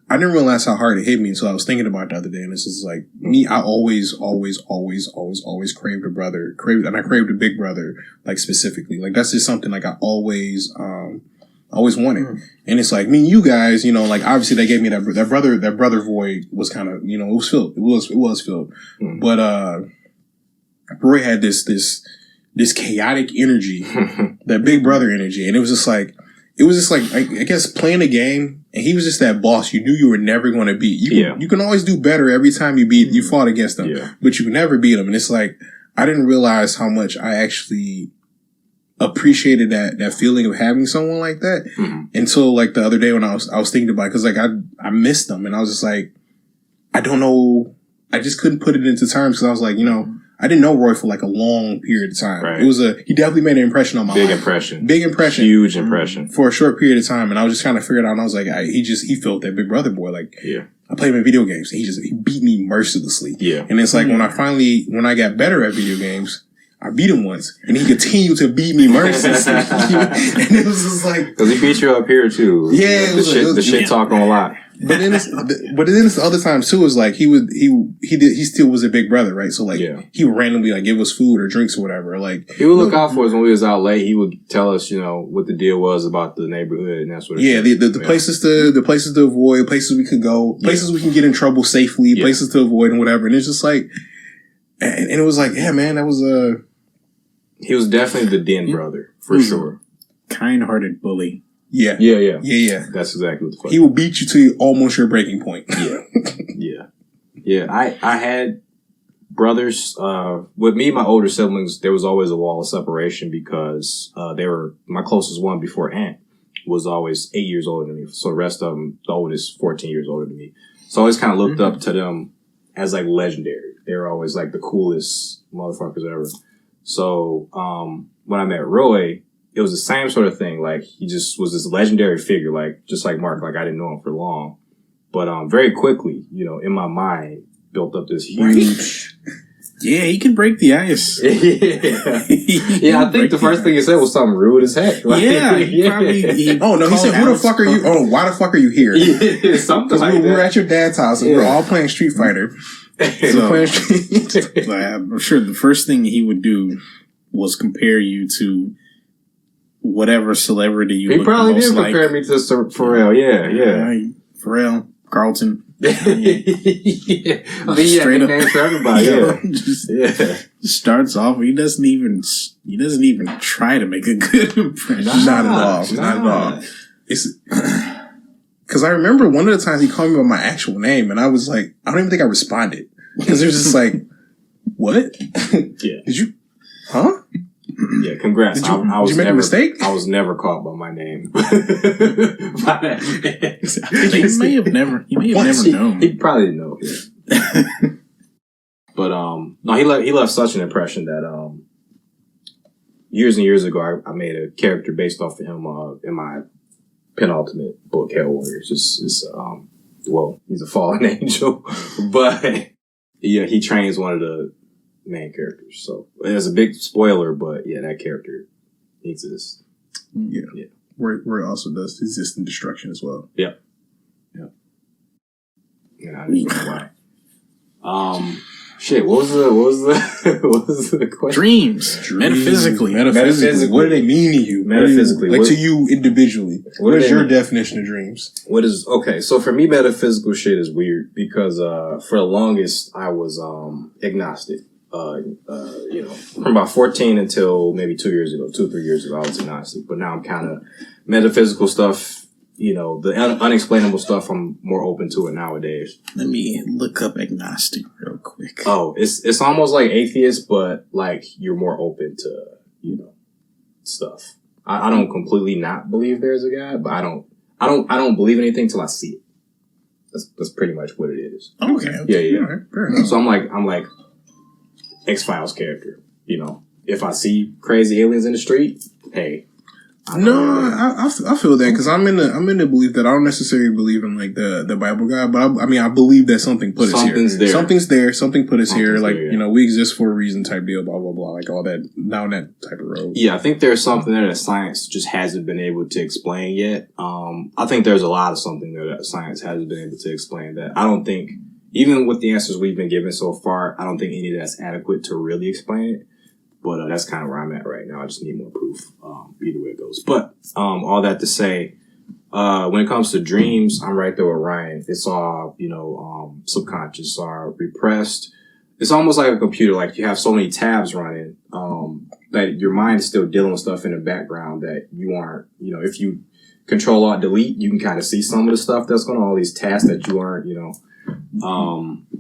I didn't realize how hard it hit me until I was thinking about it the other day. And it's just like me, I always craved a brother, and I craved a big brother, like specifically. Like that's just something like I always wanted. And it's like me and you guys, like obviously they gave me that brother void was kind of, it was filled. It was filled. But Roy had this chaotic energy, that big brother energy, and it was just like I guess playing a game. And he was just that boss you knew you were never going to beat. You can always do better every time you fought against him, but you can never beat him. And it's like, I didn't realize how much I actually appreciated that feeling of having someone like that until like the other day when I was thinking about it. Cause like I missed them and I was just like, I don't know. I just couldn't put it into terms. Cause I was like, I didn't know Roy for like a long period of time. Right. He definitely made an impression on my life. Big impression. Huge impression. For a short period of time. And I was just kind of figuring out, and I was like, he felt that big brother boy. Like, I played him in video games. He beat me mercilessly. Yeah. And it's like when I got better at video games, I beat him once, and he continued to beat me mercilessly. And it was just like, because he beat you up here too. Yeah, the shit talking a lot. But then it's other times too is like he still was a big brother, right? So like he would randomly like give us food or drinks or whatever. Like he would look out for us when we was out late. He would tell us, what the deal was about the neighborhood and that sort of shit. The places to avoid, places we could go, places we can get in trouble safely, places to avoid and whatever. And it's just like, and it was like, yeah, man, that was he was definitely the den brother for sure. Kind-hearted bully. Yeah. That's exactly what the fuck. He will beat you to almost your breaking point. Yeah. I had brothers. With me, my older siblings, there was always a wall of separation because they were my closest one before Aunt was always 8 years older than me. So the rest of them, the oldest, 14 years older than me. So I always kind of looked up to them as like legendary. They were always like the coolest motherfuckers ever. So when I met Roy, it was the same sort of thing. Like, he just was this legendary figure, like, just like Mark. Like, I didn't know him for long. But very quickly, in my mind, built up this huge... Yeah, he can break the ice. Yeah, I think the first thing he said was something rude as heck. Like, he said, who the fuck are you? Oh, why the fuck are you here? Yeah, something like that. We were at your dad's house and we were all playing Street Fighter. I'm sure the first thing he would do was compare you to whatever celebrity you he probably did compare me to Pharrell. Yeah. Pharrell, Carlton. I mean, straight up names for everybody. Starts off, he doesn't even try to make a good impression. Not at all. It's because I remember one of the times he called me by my actual name, and I was like, I don't even think I responded because it was just like, what? Yeah. Did you? Huh? Yeah, congrats. Did you make never, a mistake? I was never caught by my name. He may have never known. He probably didn't know. Yeah. But no, he left such an impression that years and years ago I made a character based off of him in my penultimate book, Hell Warriors. Well, he's a fallen angel, but yeah, he trains one of the main characters. So it's a big spoiler, but yeah, that character exists. Yeah. Where it also does exist in destruction as well. Yeah. And I understand why. Shit, what was the question? Dreams. Metaphysically. What do they mean to you? Metaphysically. To you individually. What is your definition of dreams? So for me, metaphysical shit is weird because, for the longest I was, agnostic. From about 14 until maybe 2 or 3 years ago, I was agnostic, but now I'm kind of metaphysical stuff. The unexplainable stuff, I'm more open to it nowadays. Let me look up agnostic real quick. Oh, it's almost like atheist, but like you're more open to, stuff. I don't completely not believe there's a God, but I don't believe anything till I see it. That's pretty much what it is. Okay. Yeah. All right, fair enough. So I'm like X-Files character, if I see crazy aliens in the street, hey. I feel that because I'm in the belief that I don't necessarily believe in like the Bible God, but I believe that something put us here. Something's there. Something put us here. Like we exist for a reason type deal. Blah blah blah. Like all that down that type of road. Yeah, I think there's something there that science just hasn't been able to explain yet. I think there's a lot of something there that science hasn't been able to explain that I don't think, even with the answers we've been given so far, I don't think any of that's adequate to really explain it. But that's kind of where I'm at right now. I just need more proof, either way it goes. But all that to say, when it comes to dreams, I'm right there with Ryan. It's all, subconscious, are repressed. It's almost like a computer. Like you have so many tabs running that your mind is still dealing with stuff in the background that you aren't, if you Control Alt Delete, you can kind of see some of the stuff that's going on, all these tasks that you aren't,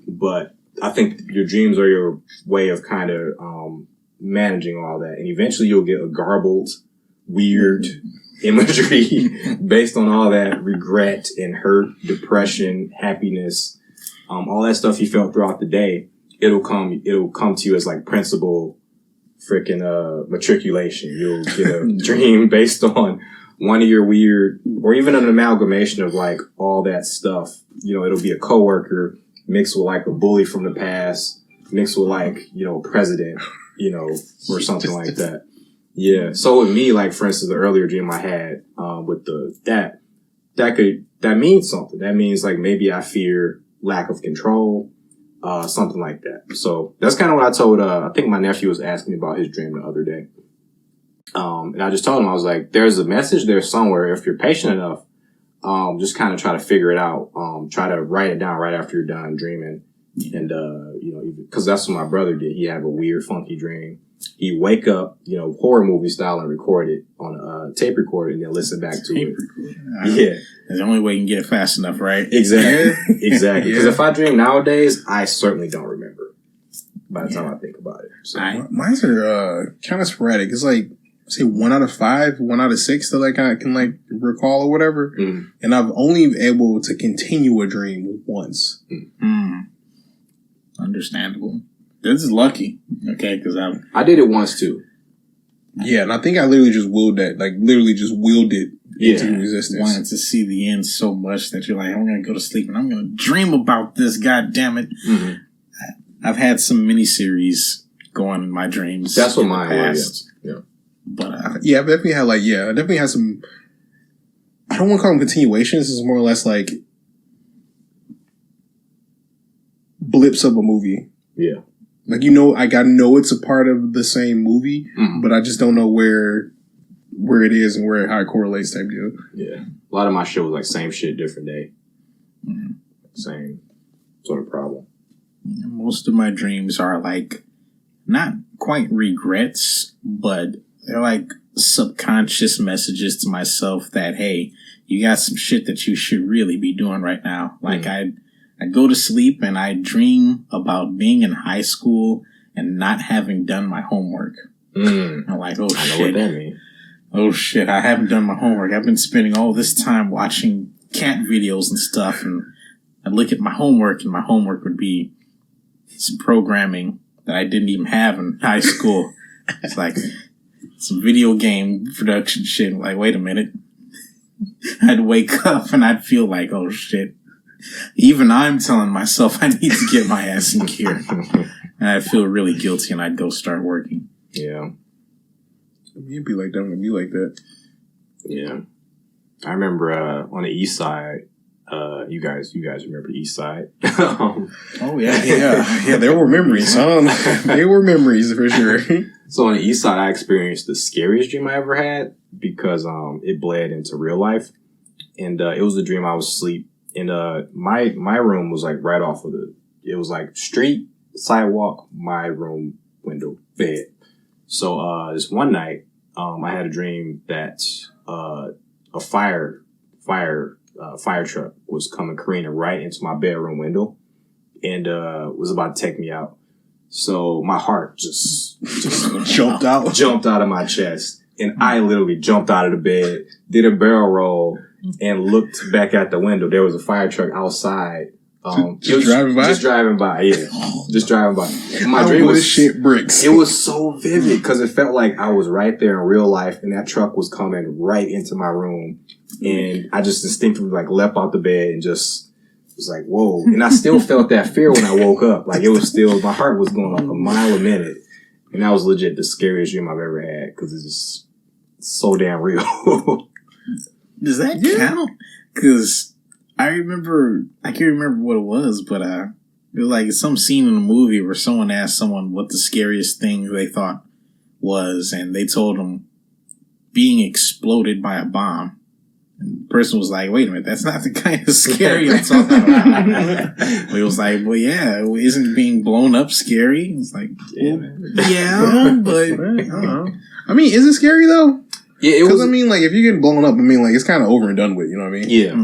but I think your dreams are your way of kind of managing all that. And eventually you'll get a garbled, weird imagery based on all that regret and hurt, depression, happiness, all that stuff you felt throughout the day. It'll come to you as like principal freaking matriculation. You'll get a dream based on one of your weird, or even an amalgamation of like all that stuff. It'll be a coworker mixed with like a bully from the past, mixed with like, president, or something like that. Yeah. So with me, like for instance, the earlier dream I had, with that means something. That means like maybe I fear lack of control, something like that. So that's kind of what I told, I think my nephew was asking me about his dream the other day. And I just told him, I was like, there's a message there somewhere. If you're patient enough, just kind of try to figure it out. Try to write it down right after you're done dreaming. And, because that's what my brother did. He had a weird, funky dream. He'd wake up, horror movie style and record it on a tape recorder and then listen back to it. Yeah. That's the only way you can get it fast enough, right? Exactly. Exactly. Because if I dream nowadays, I certainly don't remember by the time I think about it. So. Mine are kind of sporadic. It's like, say 1 out of 5, 1 out of 6 that I can like recall or whatever. Mm. And I've only been able to continue a dream once. Mm. Understandable. This is lucky, okay? Because I did it once too. Yeah, and I think I literally just willed that, like literally just willed it into existence. Wanted to see the end so much that you're like, I'm gonna go to sleep and I'm gonna dream about this. God damn it! Mm-hmm. I've had some miniseries going in my dreams. That's what mine was. Yeah. But I definitely had some. I don't want to call them continuations. It's more or less like blips of a movie. Yeah. Like, I gotta know it's a part of the same movie, but I just don't know where it is and how it correlates type deal. Yeah. A lot of my shit was like same shit, different day. Mm-hmm. Same sort of problem. Most of my dreams are like, not quite regrets, but they're like subconscious messages to myself that, hey, you got some shit that you should really be doing right now. Like I go to sleep and I dream about being in high school and not having done my homework. I'm like, oh, I know what that means. Oh, shit, I haven't done my homework. I've been spending all this time watching cat videos and stuff, and I'd look at my homework, and my homework would be some programming that I didn't even have in high school. It's like some video game production shit. Like, wait a minute. I'd wake up and I'd feel like, oh shit. Even I'm telling myself I need to get my ass in gear. And I'd feel really guilty and I'd go start working. Yeah. You'd be like, don't be like that. Yeah. I remember on the east side, you guys remember the east side? Oh yeah. Yeah, there were memories. There were memories for sure. So on the east side, I experienced the scariest dream I ever had because it bled into real life. And it was a dream I was asleep. And my room was like right off of it was like street, sidewalk, my room, window, bed. So this one night, I had a dream that a fire truck was coming careening right into my bedroom window and was about to take me out. So my heart just jumped out of my chest. And I literally jumped out of the bed, did a barrel roll, and looked back at the window. There was a fire truck outside. Just driving by? Just driving by, yeah. Just driving by. My dream was shit bricks. It was so vivid because it felt like I was right there in real life and that truck was coming right into my room. And I just instinctively like leapt out the bed and just was like, whoa. And I still felt that fear when I woke up. Like it was still, my heart was going up a mile a minute. And that was legit the scariest dream I've ever had because it's just so damn real. Does that count? Because I can't remember what it was, but it was like some scene in a movie where someone asked someone what the scariest thing they thought was, and they told them being exploded by a bomb. And the person was like, wait a minute, that's not the kind of scary I'm talking about. It was like, well, yeah, isn't being blown up scary? It's like, yeah, but I don't know. I mean, is it scary though? Yeah, it was. Because I mean, like, if you get blown up, I mean, like, it's kind of over and done with. You know what I mean? Yeah.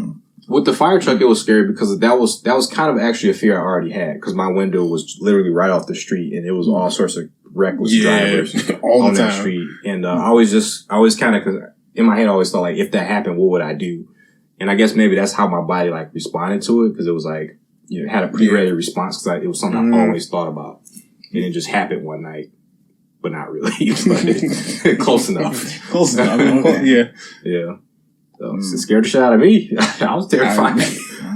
With the fire truck, it was scary because that was kind of actually a fear I already had because my window was literally right off the street and it was all sorts of reckless drivers all on the that time. street. And I always kind of, because in my head I always thought like, if that happened, what would I do? And I guess maybe that's how my body like responded to it because it was like, you know, had a pre-ready response because it was something I always thought about. And it just happened one night. But not really. But close enough. Close enough. Yeah. Yeah. So it scared the shit out of me. I was terrified.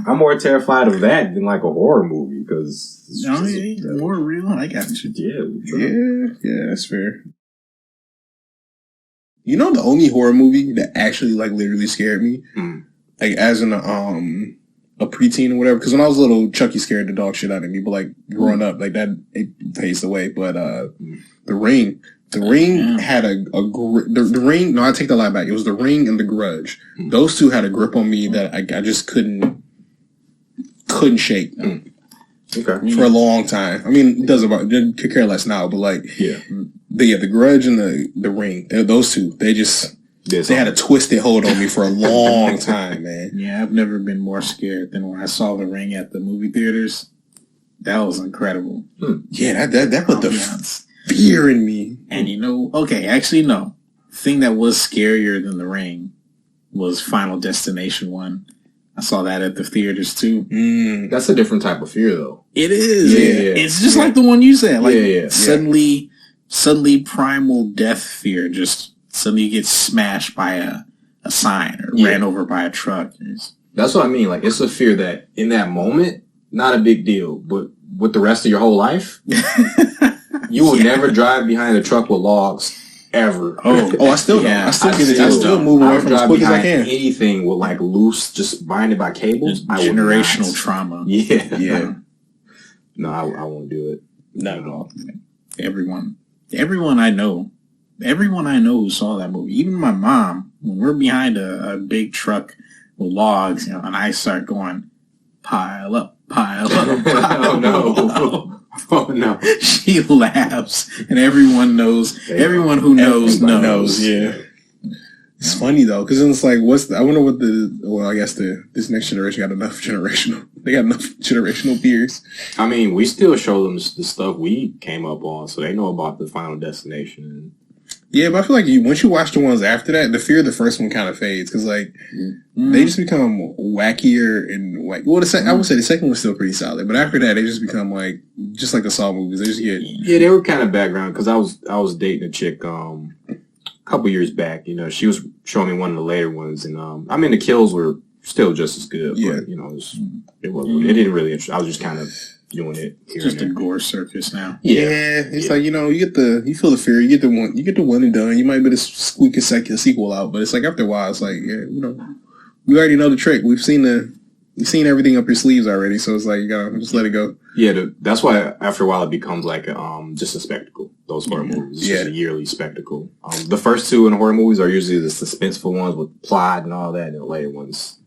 I'm more terrified of that than like a horror movie because it's more real. I got you. Yeah, that's fair. You know, the only horror movie that actually like literally scared me, like as in a preteen or whatever. Because when I was little, Chucky scared the dog shit out of me. But like growing up, like that it phased away. But The Ring. The Ring had the Ring. No, I take that lie back. It was The Ring and The Grudge. Those two had a grip on me that I just couldn't shake. Okay. For a long time. I mean, it doesn't could care less now, but like The Grudge and the Ring. Those two. They had a twisted hold on me for a long time, man. Yeah, I've never been more scared than when I saw The Ring at the movie theaters. That was incredible. Yeah, that put the fear in me. And actually no. The thing that was scarier than The Ring was Final Destination 1. I saw that at the theaters too. That's a different type of fear though. It is. Yeah. It's just like the one you said. Like suddenly primal death fear. Just suddenly you get smashed by a sign or ran over by a truck. That's what I mean. Like it's a fear that in that moment, not a big deal, but with the rest of your whole life, you will never drive behind a truck with logs ever. I still don't. I still move away from as quick as I can. Anything with like loose, just binded by cables. Generational trauma. Yeah. No, I won't do it. Not at all. Everyone I know who saw that movie, even my mom, when we're behind a big truck with logs, and I start going, pile up, pile up, pile up. Oh no. She laughs, and everyone knows. Everyone who knows. Yeah. It's funny though, because it's like, I wonder what I guess this next generation got enough generational. They got enough generational fears. I mean, we still show them the stuff we came up on, so they know about the Final Destination. Yeah, but I feel like once you watch the ones after that, the fear of the first one kind of fades because like they just become wackier and well, I would say the second one's still pretty solid, but after that they just become like just like the Saw movies. They just get they were kind of background because I was dating a chick a couple years back. You know, she was showing me one of the later ones, and I mean the kills were still just as good. Yeah, but, you know, it didn't really. I was just kind of doing it. Just a gore circus now. Yeah, it's like, you know, you feel the fear, you get the one and done. You might be to squeak a sequel out, but it's like after a while, it's like, yeah, you know, we already know the trick. We've seen everything up your sleeves already, so it's like you gotta just let it go. Yeah, that's why after a while it becomes like just a spectacle. Those horror movies, it's just a yearly spectacle. The first two in horror movies are usually the suspenseful ones with plot and all that, and the later ones.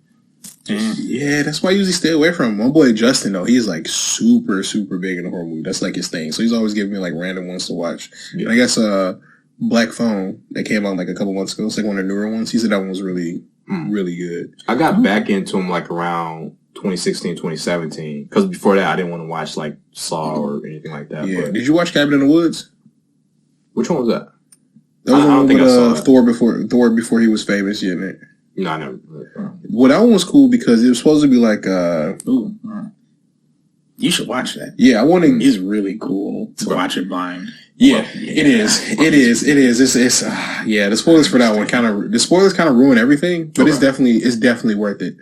Yeah, that's why I usually stay away from him. My boy Justin, though, he's like super, super big in the horror movie. That's like his thing. So he's always giving me like random ones to watch. Yeah. And I guess Black Phone that came out like a couple months ago. It's like one of the newer ones. He said that one was really, really good. I got back into him like around 2016, 2017. Because before that, I didn't want to watch like Saw or anything like that. Yeah. But did you watch Cabin in the Woods? Which one was that? That was one with Thor before he was famous, yeah, man. No, I never. Well, that one was cool because it was supposed to be like, you should watch that. Yeah, I want to. It's really cool to watch it blind. Yeah, it is. It is. It's yeah. The spoilers for that one kind of ruin everything, but it's definitely worth it.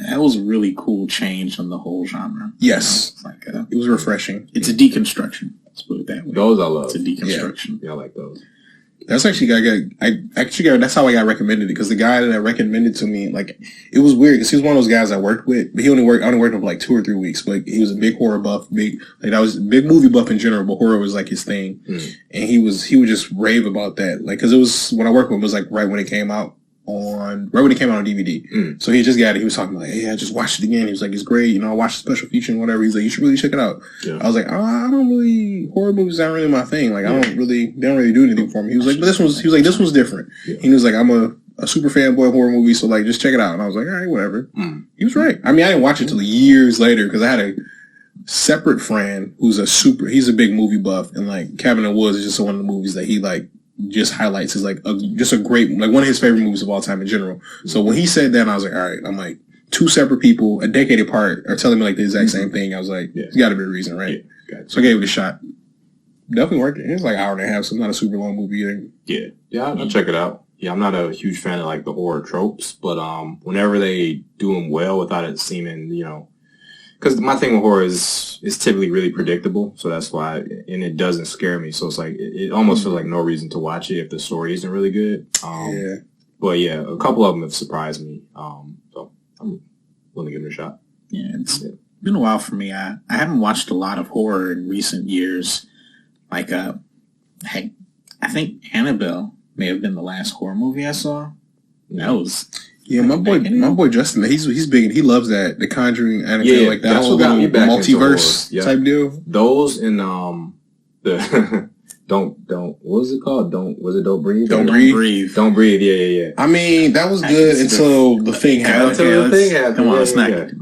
That was a really cool change on the whole genre. Yes, you know, like it was refreshing. It's a deconstruction. Let's put it that way. Those I love. It's a deconstruction. Yeah, I like those. That's actually that's how I got recommended it because the guy that recommended to me, like, it was weird because he was one of those guys I worked with, but I only worked with him for like 2 or 3 weeks. But he was a big horror buff, that was a big movie buff in general, but horror was like his thing, and he would just rave about that, like, because it was when I worked with him, it was like right when it came out on DVD. So he just got it. He was talking like, hey, I just watched it again. He was like, it's great. You know, I watched the special feature and whatever. He's like, you should really check it out. Yeah. I was like, horror movies aren't really my thing. Like, they don't really do anything for me. He was like, but this one's different. Yeah. He was like, I'm a super fanboy of horror movies, so like, just check it out. And I was like, all right, whatever. He was right. I mean, I didn't watch it till years later because I had a separate friend he's a big movie buff, and like Cabin in the Woods is just one of the movies that he like just highlights as like just a great, like one of his favorite movies of all time in general. So when he said that, I was like, all right, I'm like, 2 separate people a decade apart are telling me like the exact same thing. I was like, there's got to be a reason, right? Yeah, so I gave it a shot. Definitely worked it. It was like an hour and a half, so it's not a super long movie either. Yeah, I'll check it out. Yeah, I'm not a huge fan of like the horror tropes, but whenever they do them well without it seeming, you know, because my thing with horror is typically really predictable, so that's why, and it doesn't scare me. So it's like it almost feels like no reason to watch it if the story isn't really good. But yeah, a couple of them have surprised me. So I'm willing to give it a shot. Yeah, it's been a while for me. I haven't watched a lot of horror in recent years. Like, I think Annabelle may have been the last horror movie I saw. That was. Yeah, my boy Justin, he's big and he loves that, The Conjuring, Annabelle, like that that's whole what got me back multiverse type deal. Those and the don't what was it called? Don't breathe? Don't breathe. Don't breathe. Yeah. I mean, that was good until the thing happened. Come on, let's not get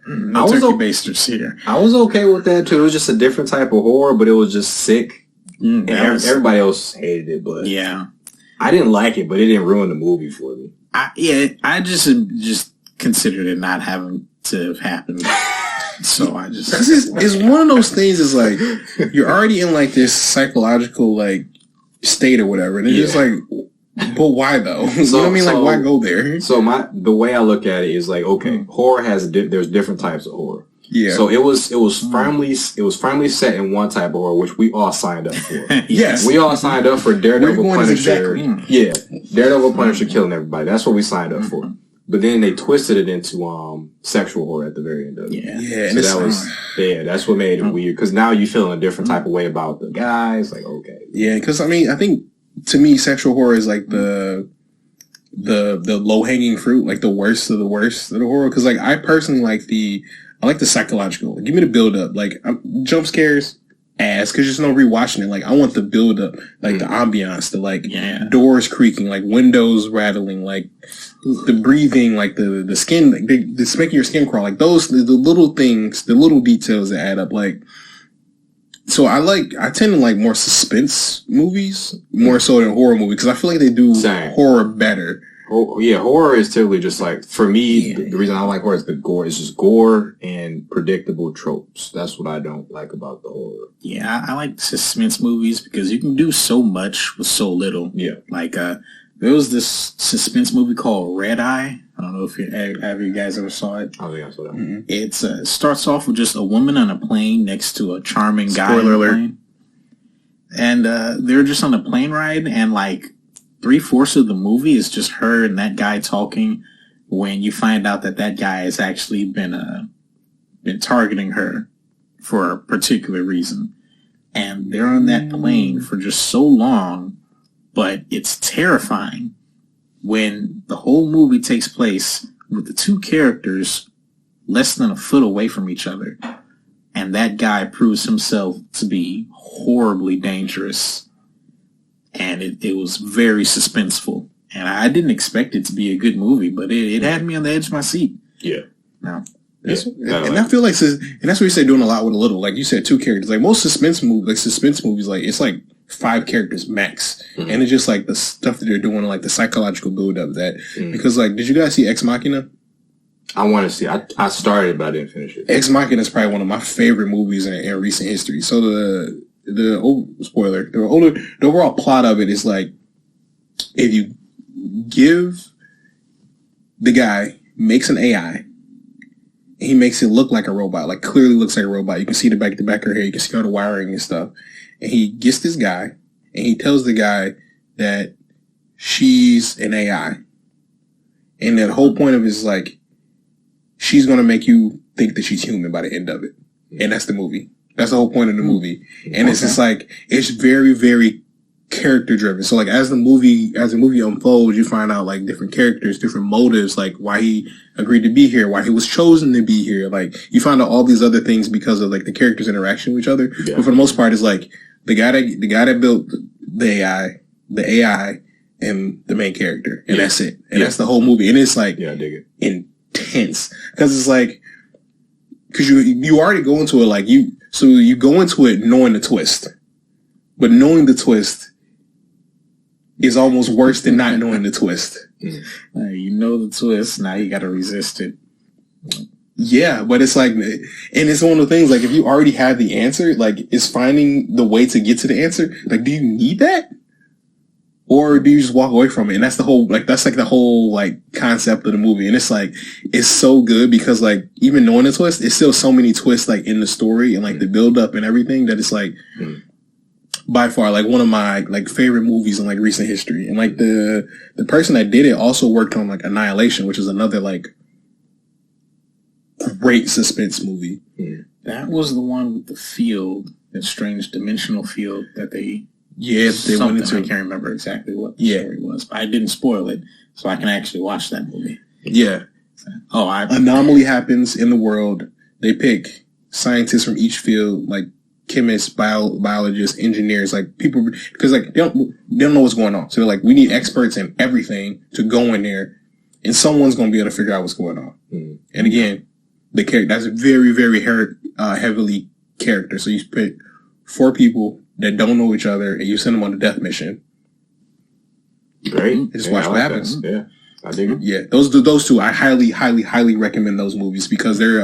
no turkey basters here. I was okay with that too. It was just a different type of horror, but it was just sick. And everybody else hated it, but I didn't like it, but it didn't ruin the movie for me. I just considered it not having to have happened. So I just... It's one of those things, is like, you're already in like this psychological like state or whatever, and it's just like, but why though? You know what I mean? Like, why go there? So the way I look at it is like, okay, horror there's different types of horror. Yeah. So it was firmly set in one type of horror, which we all signed up for. Yes. We all signed up for Daredevil, Punisher. Yeah. Daredevil, Punisher killing everybody. That's what we signed up for. But then they twisted it into sexual horror at the very end of it. Yeah. So that's what made it weird. Because now you feel a different type of way about the guys. Like, okay. Yeah, because I mean, I think to me, sexual horror is like the low hanging fruit, like the worst of the horror. Because like I personally I like the psychological. Give me the build up. Like, jump scares, ass, because there's no rewatching it. Like, I want the build up, like the ambiance, the like doors creaking, like windows rattling, like the breathing, like the skin, like it's making your skin crawl. Like the little things, the little details that add up. Like, So I tend to like more suspense movies more so than horror movies because I feel like they do horror better. Oh, yeah, horror is typically just like, for me, the reason I like horror is the gore. It's just gore and predictable tropes. That's what I don't like about the horror. Yeah, I like suspense movies because you can do so much with so little. Yeah. Like, there was this suspense movie called Red Eye. I don't know if you guys ever saw it. I don't think I saw that. Mm-hmm. It starts off with just a woman on a plane next to a charming guy. Spoiler alert. Plane. And they're just on a plane ride, and like 3/4 of the movie is just her and that guy talking. When you find out that guy has actually been targeting her for a particular reason, and they're on that plane for just so long, but it's terrifying when the whole movie takes place with the two characters less than a foot away from each other, and that guy proves himself to be horribly dangerous. And it was very suspenseful. And I didn't expect it to be a good movie, but it had me on the edge of my seat. Yeah. No. And I feel like, and that's what you say, doing a lot with a little. Like you said, two characters. Like most suspense movies, like it's like 5 characters max. Mm-hmm. And it's just like the stuff that they're doing, like the psychological build up that. Mm-hmm. Because like, did you guys see Ex Machina? I want to see. I started, but I didn't finish it. Ex Machina is probably one of my favorite movies in recent history. So the overall plot of it is like, if you give the guy makes an AI, he makes it look like a robot, like clearly looks like a robot. You can see the back of her hair, you can see all the wiring and stuff. And he gets this guy, and he tells the guy that she's an AI. And the whole point of it is like, she's gonna make you think that she's human by the end of it. And that's the movie. That's the whole point of the movie. And it's just like, it's very, very character driven. So like as the movie unfolds, you find out like different characters, different motives, like why he agreed to be here, why he was chosen to be here. Like you find out all these other things because of like the characters' interaction with each other. Yeah. But for the most part, it's like the guy that built the AI and the main character. And that's it. And that's the whole movie. And it's like I dig it. Intense. Cause it's like, cause you already go into it like you go into it knowing the twist. But knowing the twist is almost worse than not knowing the twist. You know the twist, now you gotta resist it. Yeah, but it's like, and it's one of the things, like, if you already have the answer, like, it's finding the way to get to the answer. Like, do you need that? Or do you just walk away from it? And that's the whole concept of the movie. And it's like, it's so good because like, even knowing the twist, it's still so many twists like in the story and like the build up and everything that it's like, by far, like one of my like favorite movies in like recent history. And like the person that did it also worked on like Annihilation, which is another like great suspense movie. That was the one with the field, that strange dimensional field that they went into. I can't remember exactly what the story was, but I didn't spoil it, so I can actually watch that movie. Yeah. Anomaly happens in the world. They pick scientists from each field, like chemists, biologists, engineers, like people, because like they don't know what's going on. So they're like, we need experts in everything to go in there, and someone's going to be able to figure out what's going on. And again, the character that's very, very heavily character. So you pick 4 people that don't know each other, and you send them on a death mission. Great. And just watch what happens. Yeah, I dig it. Yeah, those two, I highly, highly, highly recommend those movies because they're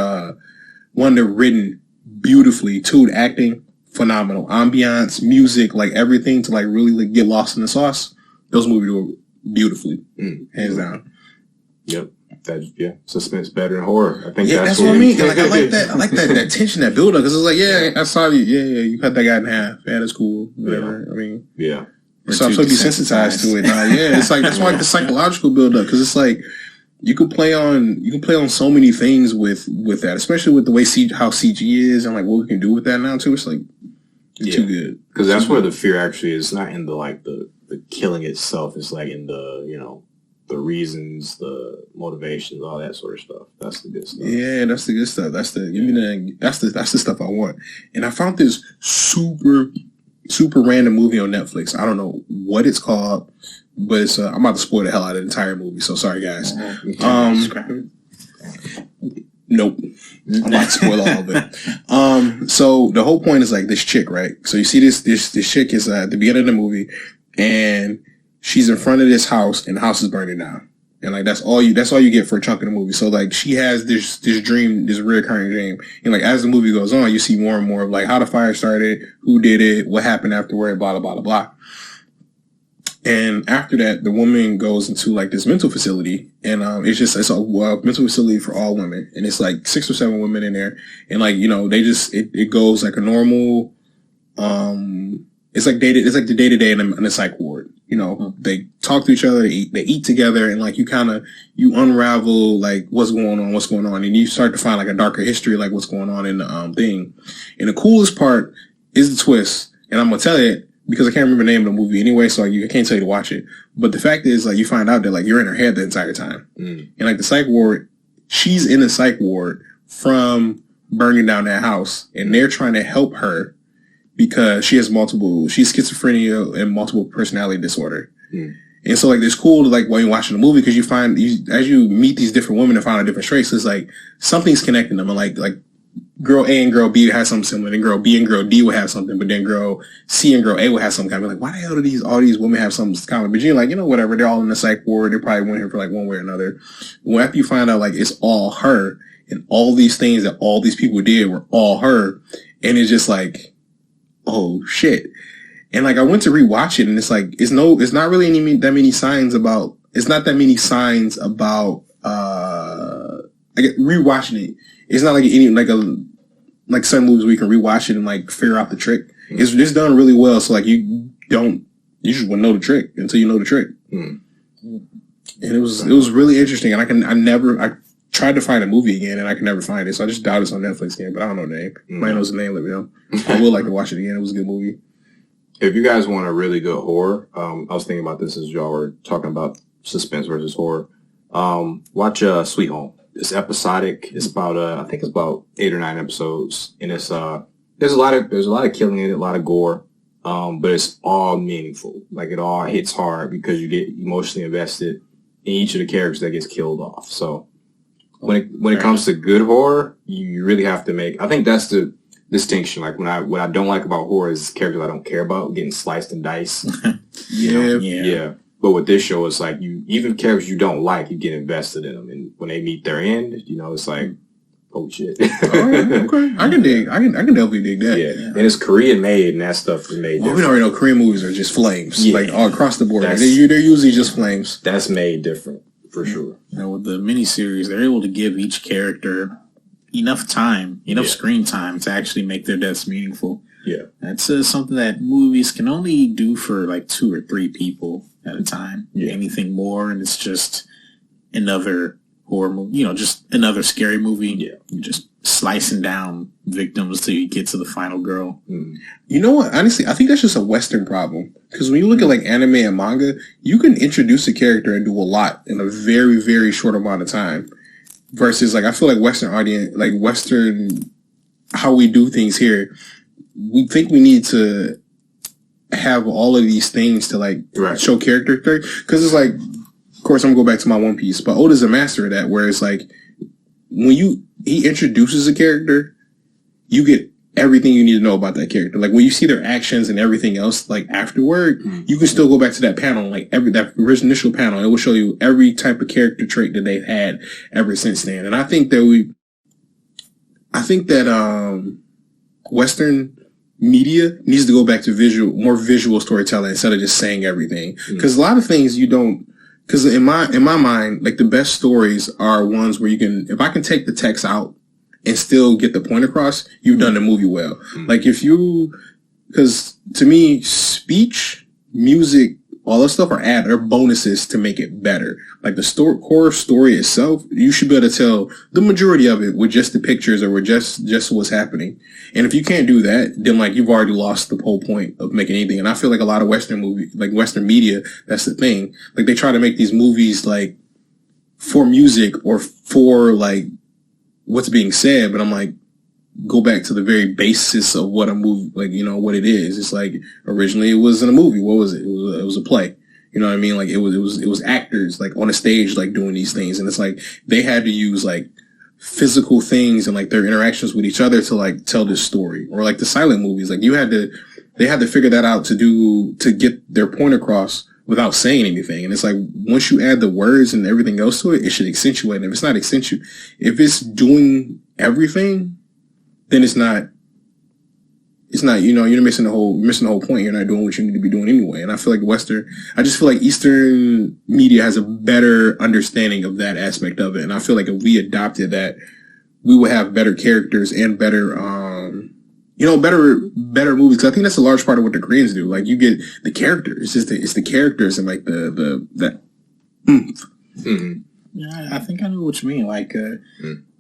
they're written beautifully. 2, the acting phenomenal, ambiance, music, like everything to like really like get lost in the sauce. Those movies were beautifully, hands down. Yep. Suspense better than horror. I think that's what I mean. Like, I like that tension, that build up. Because it's like, I saw you. Yeah, you cut that guy in half. Yeah, that's cool. Whatever. I mean, so I'm so desensitized to it now. Yeah, it's like that's why like the psychological build up. Because it's like you can play on so many things with that, especially with the way how CG is and like what we can do with that now too. It's like too good. Because that's where the fear actually is. Not in the like the killing itself. It's like in the the reasons, the motivations, all that sort of stuff. That's the good stuff. Yeah, that's the good stuff. That's the stuff I want. And I found this super, super random movie on Netflix. I don't know what it's called, but it's I'm about to spoil the hell out of the entire movie. So sorry, guys. No, Nope. I'm about to spoil all of it. So the whole point is like this chick, right? So you see this chick is at the beginning of the movie, and she's in front of this house, and the house is burning down. And like that's all you get for a chunk of the movie. So like she has this dream, this recurring dream. And like as the movie goes on, you see more and more of like how the fire started, who did it, what happened afterward, blah blah blah blah. And after that, the woman goes into like this mental facility, and it's a mental facility for all women, and it's like 6 or 7 women in there, and like they just it goes like a normal, it's like the day to day in the psych ward. They talk to each other, they eat together, and like you unravel like what's going on, and you start to find like a darker history, like what's going on in the thing. And the coolest part is the twist, and I'm gonna tell you, because I can't remember the name of the movie anyway, so I can't tell you to watch it. But the fact is, like, you find out that, like, you're in her head the entire time. And, like, the psych ward, she's in the psych ward from burning down that house. And they're trying to help her because she's schizophrenia and multiple personality disorder. And so, like, it's cool to, like, while you're watching the movie, because as you meet these different women and find out different traits, it's like, something's connecting them. And, like, girl A and girl B have something similar, then girl B and girl D will have something, but then girl C and girl A will have something kind of like, why the hell do all these women have something common? But you're like, whatever, they're all in the psych ward, they probably went here for like one way or another. Well, after you find out like it's all her, and all these things that all these people did were all her, and it's just like, oh shit. And like I went to rewatch it, and it's like it's not really that many signs about rewatching it. It's not like some movies where you can rewatch it and like figure out the trick. It's done really well. So like you just wouldn't know the trick until you know the trick. And it was really interesting. And I tried to find a movie again and I can never find it. So I just doubt it's on Netflix again, but I don't know the name. Might knows the name, let me know. I would like to watch it again. It was a good movie. If you guys want a really good horror, I was thinking about this as y'all were talking about suspense versus horror. Watch Sweet Home. It's episodic. It's about I think it's about 8 or 9 episodes, and it's there's a lot of killing in it, a lot of gore, but it's all meaningful. Like it all hits hard because you get emotionally invested in each of the characters that gets killed off. So when it comes to good horror, you really have to make. I think that's the distinction. Like what I don't like about horror is characters I don't care about getting sliced and diced. Yeah. But with this show, it's like even characters you don't like, you get invested in them, and when they meet their end, it's like, oh shit. Okay, I can definitely dig that. Yeah, and it's Korean made, and that stuff is made. Well, we already know Korean movies are just flames, like all across the board. They're usually just flames. That's made different for sure. With the miniseries, they're able to give each character enough screen time to actually make their deaths meaningful. Yeah, that's something that movies can only do for like 2 or 3 people at a time. Yeah. Anything more, and it's just another horror movie. Just another scary movie. Yeah, you're just slicing down victims till you get to the final girl. You know what? Honestly, I think that's just a Western problem. Because when you look at like anime and manga, you can introduce a character and do a lot in a very, very short amount of time. Versus like I feel like Western how we do things here. We think we need to have all of these things to like show character, because it's like, of course I'm gonna go back to my One Piece, but Oda's a master of that, where it's like when he introduces a character, you get everything you need to know about that character. Like when you see their actions and everything else, like afterward, you can still go back to that panel, like that initial panel, it will show you every type of character trait that they've had ever since then. And I think that Western media needs to go back to more visual storytelling instead of just saying everything. Because a lot of things you don't. Because in my mind, like the best stories are ones where you can, if I can take the text out and still get the point across, you've done the movie well. Like because to me, speech, music, all that stuff are bonuses to make it better. Like the core story itself, you should be able to tell the majority of it with just the pictures or with just what's happening. And if you can't do that, then like you've already lost the whole point of making anything. And I feel like a lot of Western media, that's the thing. Like they try to make these movies like for music or for like what's being said, but I'm like, go back to the very basis of what a movie, like, what it is. It's like originally it wasn't a movie. What was it? It was a play. You know what I mean? Like it was actors like on a stage, like doing these things. And it's like they had to use like physical things and like their interactions with each other to like tell this story. Or like the silent movies, like they had to figure that out to get their point across without saying anything. And it's like, once you add the words and everything else to it, it should accentuate. And if it's not if it's doing everything, then it's not, you're missing the whole point. You're not doing what you need to be doing anyway. And I feel like I just feel like Eastern media has a better understanding of that aspect of it. And I feel like if we adopted that, we would have better characters and better, better movies. 'Cause I think that's a large part of what the Koreans do. Like, you get the characters. It's the characters and like that oomph. Mm-hmm. Yeah, I think I know what you mean. Like,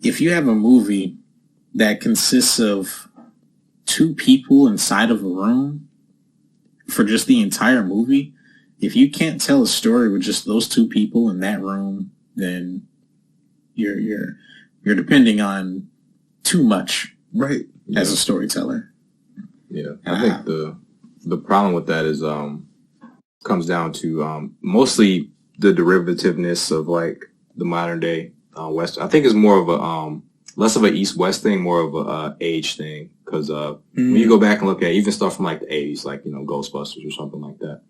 if you have a movie that consists of 2 people inside of a room for just the entire movie, if you can't tell a story with just those 2 people in that room, then you're depending on too much, right? As a storyteller. Yeah, I think the problem with that is comes down to mostly the derivativeness of like the modern day West. I think it's more of a less of an East-West thing, more of a age thing. Because when you go back and look at even stuff from like the 80s, like, Ghostbusters or something like that,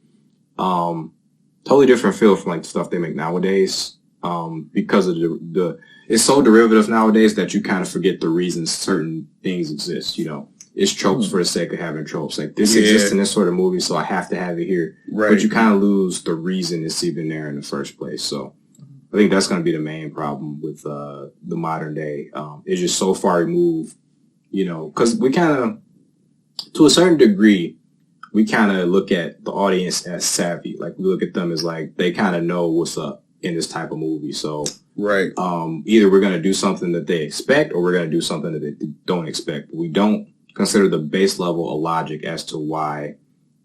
totally different feel from like the stuff they make nowadays. Because of it's so derivative nowadays that you kind of forget the reasons certain things exist. It's tropes for the sake of having tropes. Like, this exists in this sort of movie, so I have to have it here. Right. But you kind of lose the reason it's even there in the first place. So I think that's going to be the main problem with the modern day. It's just so far removed, because we kind of, to a certain degree, we kind of look at the audience as savvy. Like, we look at them as like, they kind of know what's up in this type of movie. So right. Either we're going to do something that they expect or we're going to do something that they don't expect. We don't consider the base level of logic as to why,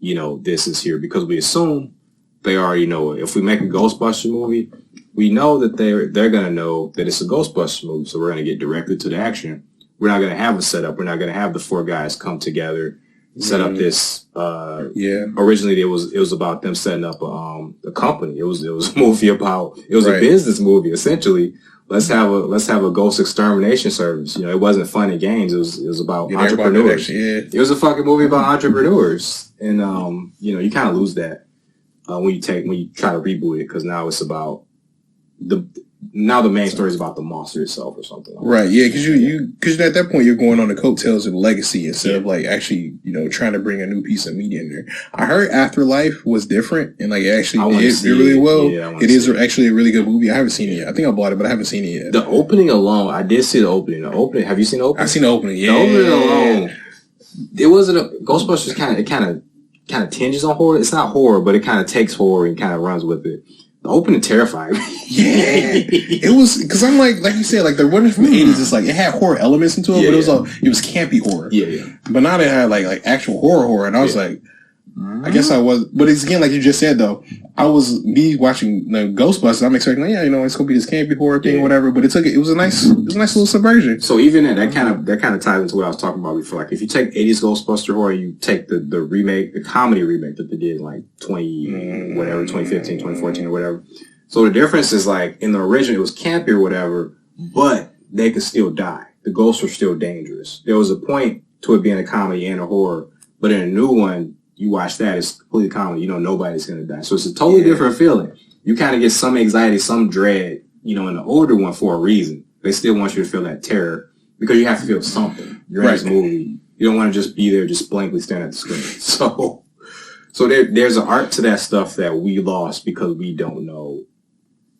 this is here, because we assume they already know it. If we make a Ghostbuster movie, we know that they're going to know that it's a Ghostbuster movie. So we're going to get directly to the action. We're not going to have a setup. We're not going to have the 4 guys come together, set up this. Originally, it was about them setting up a company. It was a movie about. It was a business movie essentially. Let's have a ghost extermination service. It wasn't fun and games. It was about entrepreneurs. It was a fucking movie about entrepreneurs, and you kind of lose that when you try to reboot it, because now it's about the main story is about the monster itself or something. Right. Yeah. Because at that point you're going on the coattails of the legacy instead of like actually trying to bring a new piece of media in there. I heard Afterlife was different and like it actually did really well. Yeah, it is actually a really good movie. I haven't seen it yet. I think I bought it, but I haven't seen it yet. The opening alone, I did see the opening. Have you seen the opening? I've seen the opening. Yeah. The opening alone, it wasn't a Ghostbusters. Kind of tinges on horror. It's not horror, but it kind of takes horror and kind of runs with it. The opening terrified me. Yeah, it was, because I'm like you said, like the one from the 80s. It's like it had horror elements into it, but it was campy horror. Yeah. But now they had like actual horror, and I was like, I guess I was, but it's again like you just said though. I was watching Ghostbusters. I'm expecting it's gonna be this campy horror thing or whatever. But it was a nice little subversion. So even that kind of ties into what I was talking about before. Like if you take 80s Ghostbuster horror, you take the remake, the comedy remake that they did in like 2015, 2014 or whatever. So the difference is like in the original it was campy or whatever, but they could still die. The ghosts were still dangerous. There was a point to it being a comedy and a horror, but in a new one, you watch that, it's completely comedy. Nobody's going to die. So it's a totally different feeling. You kind of get some anxiety, some dread, in the older one for a reason. They still want you to feel that terror because you have to feel something. You're in this movie. You don't want to just be there, just blankly staring at the screen. So there's an art to that stuff that we lost because we don't know.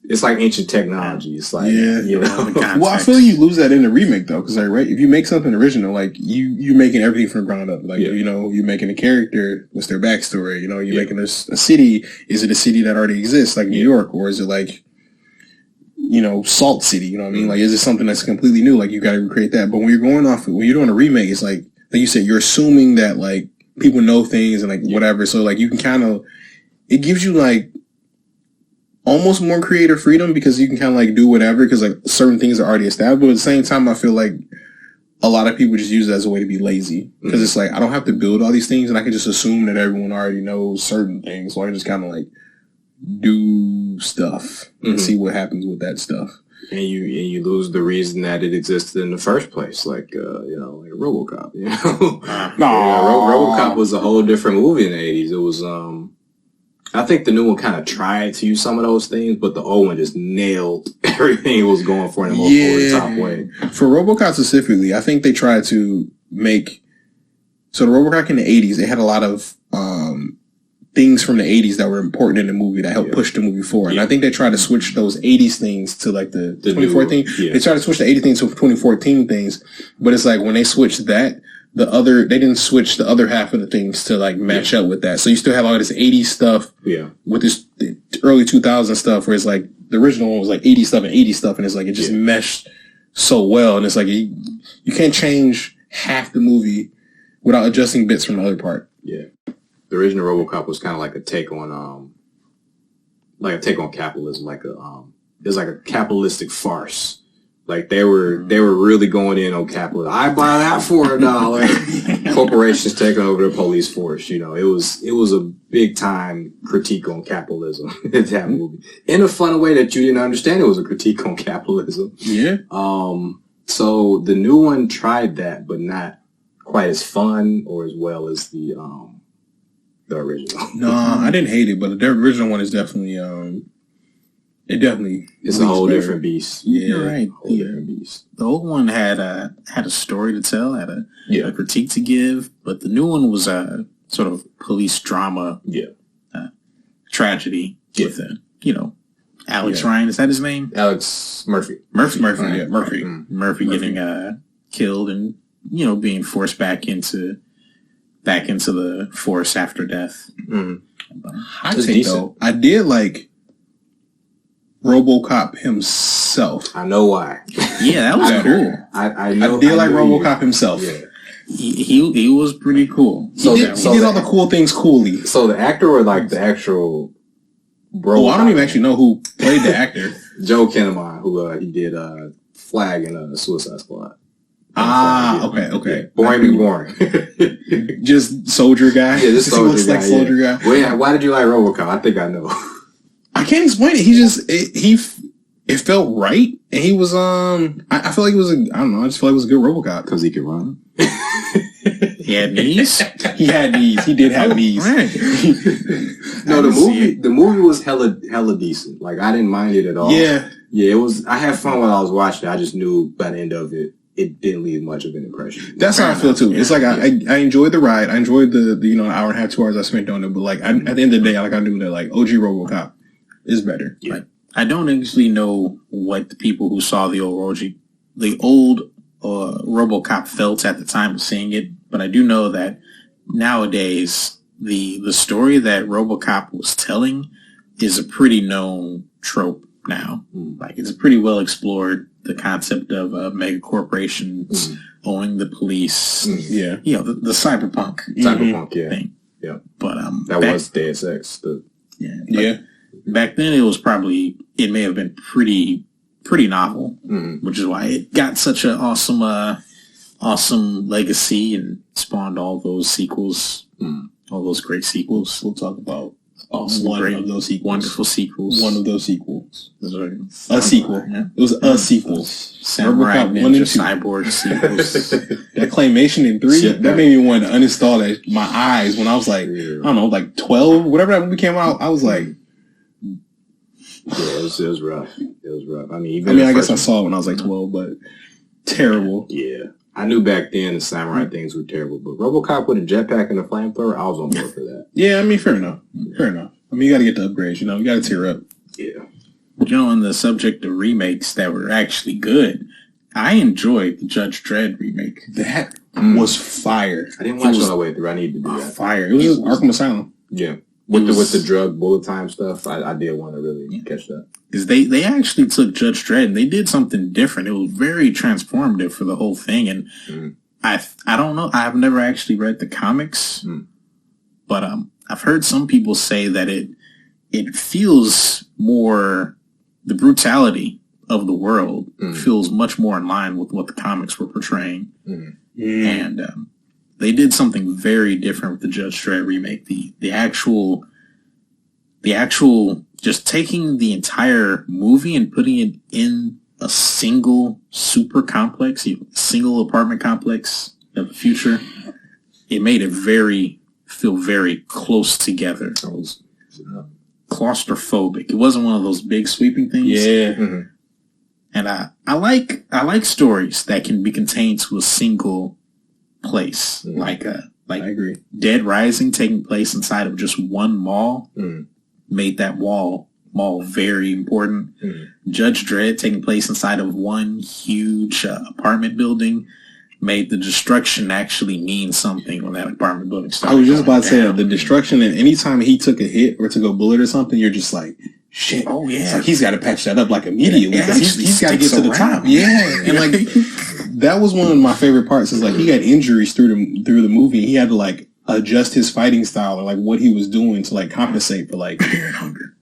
It's like ancient technology. It's like, Well, I feel you lose that in the remake though, because if you make something original, like you're making everything from the ground up. Like you're making a character. What's their backstory? You're making a city. Is it a city that already exists, like New York, or is it like Salt City? You know what I mean? Like, is it something that's completely new? Like you got to recreate that. But when you're when you're doing a remake, it's like you said, you're assuming that like people know things and like whatever. So like you can it gives you like almost more creative freedom because you can kind of like do whatever because like certain things are already established. But at the same time, I feel like a lot of people just use it as a way to be lazy because it's like I don't have to build all these things and I can just assume that everyone already knows certain things. So I can just kind of like do stuff and see what happens with that stuff. And you lose the reason that it existed in the first place, like like RoboCop. RoboCop was a whole different movie in the 80s. It was I think the new one kind of tried to use some of those things, but the old one just nailed everything it was going for in the most over the top way. For RoboCop specifically, I think they tried to make the RoboCop in the 80s. They had a lot of things from the 80s that were important in the movie that helped push the movie forward. And I think they tried to switch those 80s things to like the 2014. They tried to switch the 80 things to 2014 things, but it's like when they switched that, they didn't switch the other half of the things to like match up with that. So you still have all this 80s stuff with this early 2000 stuff where it's like the original one was like 80s stuff and 80s stuff, and it's like it just meshed so well. And it's like you can't change half the movie without adjusting bits from the other part. Yeah. The original RoboCop was kind of like a take on capitalism, it was like a capitalistic farce. Like they were really going in on capitalism. I buy that for $1. Corporations taking over the police force. It was a big time critique on capitalism. That movie, in a fun way that you didn't understand. It was a critique on capitalism. Yeah. So the new one tried that, but not quite as fun or as well as the original. No, I didn't hate it, but the original one is definitely it's a whole different beast. Yeah, you're right. Whole different beast. The old one had a story to tell, had a critique to give, but the new one was a sort of police drama, tragedy with Alex Ryan. Is that his name? Alex Murphy. Murphy Murphy. Getting killed and being forced back into the force after death. I think though, I did like RoboCop himself. I know why. Yeah, that was cool. I did like RoboCop himself. Yeah. He was pretty cool. He did all the cool things coolly. So the actor or like the actual RoboCop? I don't even actually know who played the actor. Joe Kinnaman, who he did Flag in Suicide Squad. Okay. Boring. Just soldier guy. Yeah, just soldier looks guy. Like soldier guy. Well, yeah, why did you like RoboCop? I think I know. I can't explain it. It felt right, and he was I feel like it was I don't know. I just feel like it was a good RoboCop because he could run. He had knees. He had knees. He did have knees. Right. No, the movie was hella decent. Like I didn't mind it at all. Yeah, it was. I had fun while I was watching it. I just knew by the end of it, it didn't leave much of an impression. That's how I feel too. It's like I enjoyed the ride. I enjoyed the hour and a half, 2 hours I spent on it. But like at the end of the day, I knew that like OG RoboCop is better. Yeah. Like, I don't actually know what the people who saw the old RoboCop felt at the time of seeing it, but I do know that nowadays the story that RoboCop was telling is a pretty known trope now. Like it's pretty well explored. The concept of mega corporations owning the police. Yeah, the cyberpunk thing. Yeah, but that was Deus Ex. Back then, it may have been pretty novel, which is why it got such an awesome legacy and spawned all those sequels, all those great sequels. We'll talk about wonderful sequels. One of those sequels. A sequel. Yeah. It was a sequel. Samurai Ninja Cyborg sequels. That claymation in 3, that made me want to uninstall my eyes when I was like, I don't know, like 12, whatever that movie came out. I was like, yeah, it was rough. It was rough. I mean, I guess I saw it when I was like 12, but terrible. Yeah. I knew back then the samurai things were terrible, but RoboCop with a jetpack and a flamethrower, I was on board for that. Yeah, I mean, fair enough. Fair enough. I mean, you got to get the upgrades, you got to tear up. Yeah. On the subject of remakes that were actually good, I enjoyed the Judge Dredd remake. That was fire. I didn't watch it all the way through. I need to do that. Fire. It was Arkham Asylum. Yeah. With the drug bullet time stuff, I did want to really catch that. Because they actually took Judge Dredd and they did something different. It was very transformative for the whole thing. And I don't know. I've never actually read the comics, but I've heard some people say that it feels more, the brutality of the world feels much more in line with what the comics were portraying. And they did something very different with the Judge Dredd remake. The actual just taking the entire movie and putting it in a single super complex, single apartment complex of the future, it made it feel very close together. It was claustrophobic. It wasn't one of those big sweeping things. Yeah. Mm-hmm. And I like stories that can be contained to a single place. Mm-hmm. Like I agree. Dead Rising taking place inside of just one mall made that mall very important. Mm-hmm. Judge Dredd taking place inside of one huge apartment building made the destruction actually mean something when that apartment building started. I was just about to say down. the destruction, and anytime he took a hit or took a bullet or something, you're just like, shit. Oh, yeah. It's like he's got to patch that up like immediately It because he's got to get to the top. Yeah. And like, that was one of my favorite parts is like he got injuries through the movie. He had to like adjust his fighting style or like what he was doing to like compensate for like fear and hunger.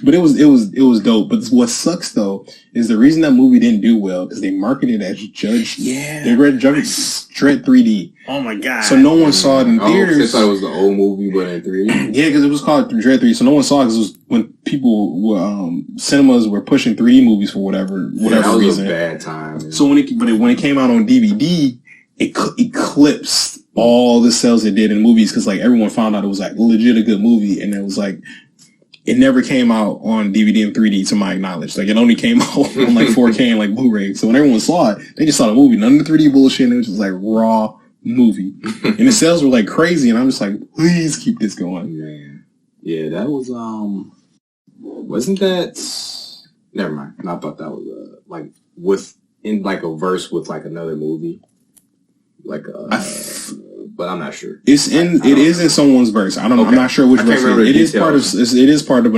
But it was dope. But what sucks though is the reason that movie didn't do well because they marketed it as Judge. Yeah. They read Dredd 3D. Oh my god. So no one saw it in theaters. They thought it was the old movie, but in 3D. Yeah, because it was called Dredd 3. So no one saw it because it was when people were cinemas were pushing 3D movies for whatever that was reason. A bad time. So when it came out on DVD, it eclipsed all the sales it did in movies because like everyone found out it was like legit a good movie, and it was like it never came out on DVD and 3D to my knowledge. Like it only came out on like 4K and like Blu-ray. So when everyone saw it, they just saw the movie, none of the 3D bullshit. And it was just like raw movie, and the sales were like crazy. And I'm just like, please keep this going. Man. Yeah, that was wasn't that? Never mind. I thought that was like in like a verse with like another movie. Like, but I'm not sure. It is in someone's verse. I don't know. Okay. I'm not sure which verse. It is part of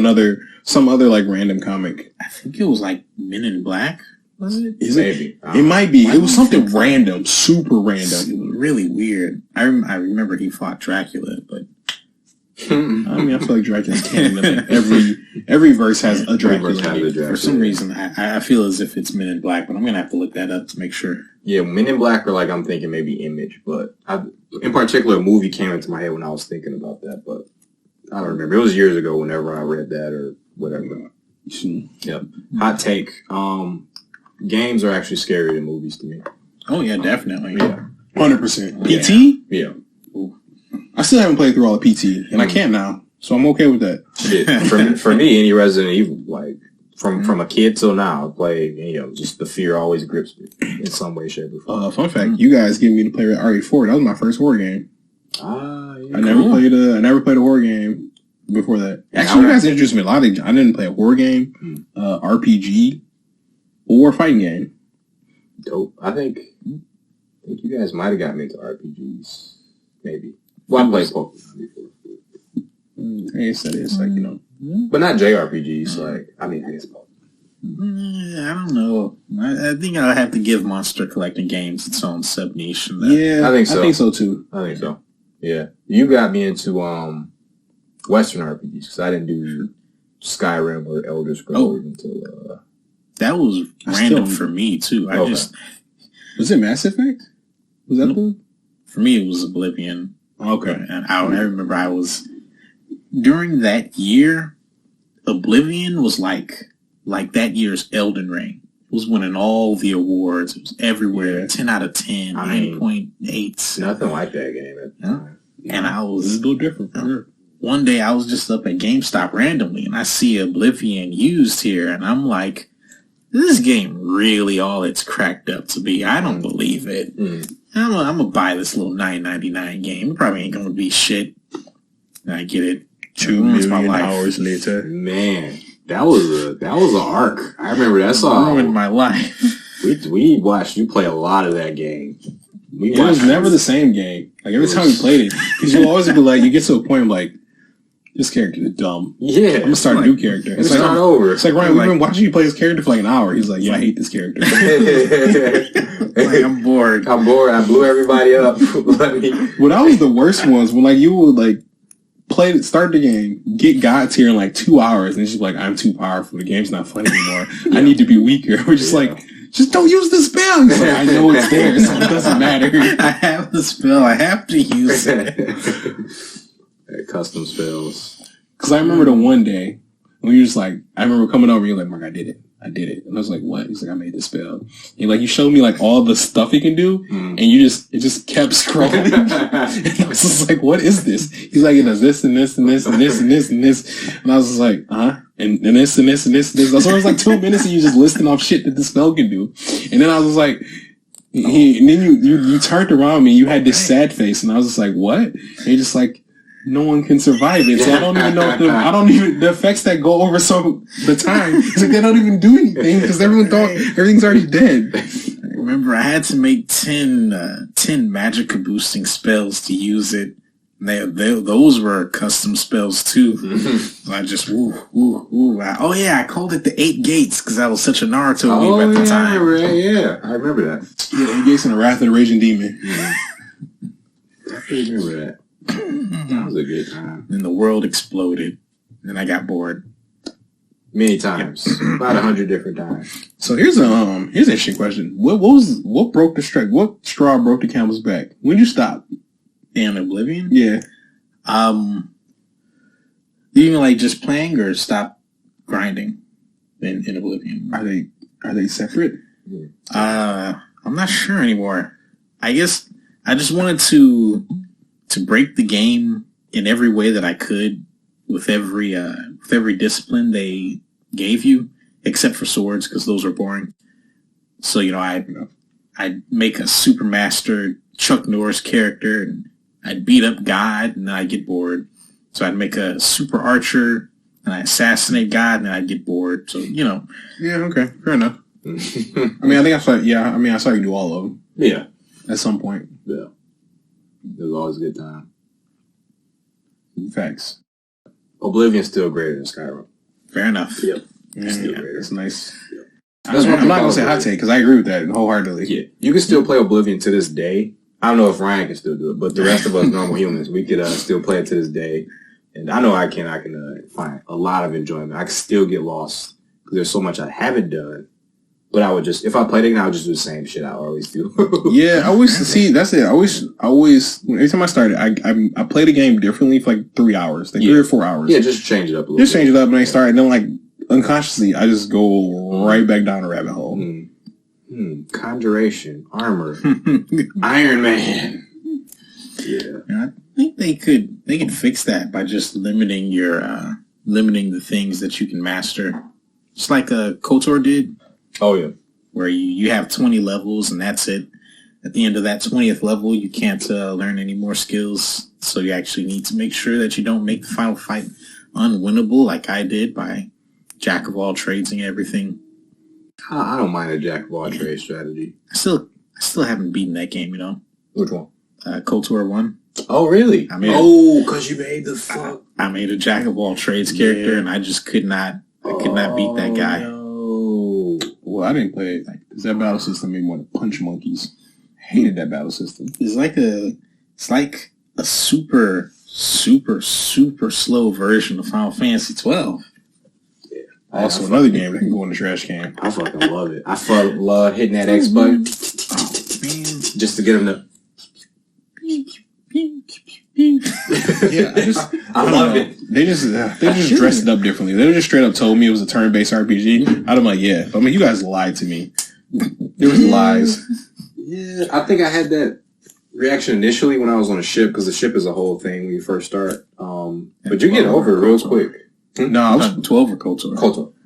some other like random comic. I think it was like Men in Black. Was it? Maybe. It might be. It was something random, super random, really weird. I remember he fought Dracula, but I mean, I feel like Dracula's canon. Every verse has a Dracula. For some reason, I feel as if it's Men in Black, but I'm gonna have to look that up to make sure. Yeah, Men in Black are like I'm thinking maybe Image, but in particular, a movie came into my head when I was thinking about that, but I don't remember. It was years ago whenever I read that or whatever. Yep. Hot take. Games are actually scarier than movies to me. Oh yeah, definitely. Yeah, 100%. PT? Yeah. I still haven't played through all the PT, and I can now, so I'm okay with that. Shit. For me, any Resident Evil, like from a kid till now, I play. Just the fear always grips me in some way, shape, or form. Fun fact: you guys gave me to play RE4. That was my first horror game. Yeah, I never played a horror game before that. Actually, you guys introduced me a lot of. I didn't play a horror game, RPG, or fighting game. Dope. I think you guys might have got me into RPGs, maybe. Well, I played Pokemon before. Yes, that is like but not JRPGs. Like I guess Pokemon. I don't know. I think I'll have to give monster collecting games its own sub niche. Yeah, I think so. I think so too. I think so. Yeah, you got me into Western RPGs because I didn't do Skyrim or Elder Scrolls until. That was random for me too. Was it Mass Effect? Was that the? For me, it was Oblivion. Okay, and I remember during that year, Oblivion was like that year's Elden Ring. It was winning all the awards. It was everywhere. Yeah. 10 out of 10, 9.8. Nothing like that game at the time. And I was a little different. Sure. One day I was just up at GameStop randomly, and I see Oblivion used here, and I'm like, this game really all it's cracked up to be. I don't believe it. I'm gonna buy this little $9.99 game. It probably ain't gonna be shit. And I get it. 2 million hours later. Man, that was an arc. I remember that song. Ruined my life. We watched you play a lot of that game. It was never the same game. Like every time we played it, because you'll always be like, you get to a point like, this character is dumb. Yeah. I'm gonna start a new character. It's like, over. It's like, Ryan, we've been watching you play this character for like an hour. He's like, yeah, I hate this character. Like, I'm bored. I blew everybody up. Well, that was the worst ones when like you would like start the game, get God tier in like 2 hours, and it's just like, I'm too powerful. The game's not fun anymore. I need to be weaker. We're just like, just don't use the spell. He's like, I know it's there, so it doesn't matter. I have the spell. I have to use it. Custom spells. Because I remember the one day when you're just like, I remember coming over, you're like, Mark, I did it. I did it. And I was like, what? He's like, I made this spell. And like, you showed me like all the stuff he can do, and it just kept scrolling. And I was just like, what is this? He's like, it does this and this and this and this and this and this. And I was just like, and this and this and this and this. So it was like 2 minutes of you just listing off shit that the spell can do. And then I was like, and then you turned around me, you had this sad face, and I was just like, what? And you're just like, no one can survive it. So I don't even know the effects that go over the time. It's like they don't even do anything because everyone thought everything's already dead. I remember I had to make 10 magica boosting spells to use it. Those were custom spells too. So I just I called it the 8 gates because I was such a Naruto meme at the time. I remember that. Yeah, 8 gates and the Wrath of the Raging Demon. I remember that. That was a good time. And the world exploded. And I got bored. Many times. About 100 different times. So here's an interesting question. What broke the straw? What straw broke the camel's back? When did you stop? In Oblivion? Yeah. You mean like just playing or stop grinding in Oblivion? Are they separate? I'm not sure anymore. I guess I just wanted to break the game in every way that I could with every discipline they gave you, except for swords because those are boring. So I'd make a super master Chuck Norris character and I'd beat up God and then I'd get bored. So I'd make a super archer and I assassinate God and then I'd get bored. So Yeah. Okay. Fair enough. I saw you do all of them. Yeah. At some point. Yeah. It was always a good time. Facts. Oblivion's still greater than Skyrim. Fair enough. Yep. That's nice. Yep. I'm not going to say hot take because I agree with that wholeheartedly. Yeah. You can still play Oblivion to this day. I don't know if Ryan can still do it, but the rest of us normal humans, we could still play it to this day. And I know I can find a lot of enjoyment. I can still get lost because there's so much I haven't done. But I would just, if I played it now, I would just do the same shit I always do. Yeah, I always see. That's it. I always. Every time I started, I play the game differently for like 3 hours, 3 or 4 hours. Yeah, just change it up a little. Just change it up, and I start, and then like unconsciously, I just go right back down the rabbit hole. Conjuration, armor, Iron Man. Yeah, I think they could fix that by just limiting the things that you can master, just like KOTOR did. Oh, yeah. Where you have 20 levels and that's it. At the end of that 20th level, you can't learn any more skills. So you actually need to make sure that you don't make the final fight unwinnable like I did by jack of all trades and everything. I don't mind a jack of all trades strategy. I still haven't beaten that game, Which one? KOTOR 1. Oh, really? Because you made the fuck. I made a jack of all trades character and I just could not beat that guy. No. Well, I didn't play it. That battle system made me want to punch monkeys. Hated that battle system. It's like a super, super, super slow version of Final Fantasy 12. Yeah. Also, another game that can go in the trash can. I fucking love it. I fucking love hitting that X button just to get them to. Yeah, I love it. They just dressed it up differently. They just straight up told me it was a turn-based RPG. I'm like, yeah. I mean, you guys lied to me. There was lies. Yeah, I think I had that reaction initially when I was on a ship because the ship is a whole thing when you first start. But you get over it real quick. No, I was 12 or KOTOR.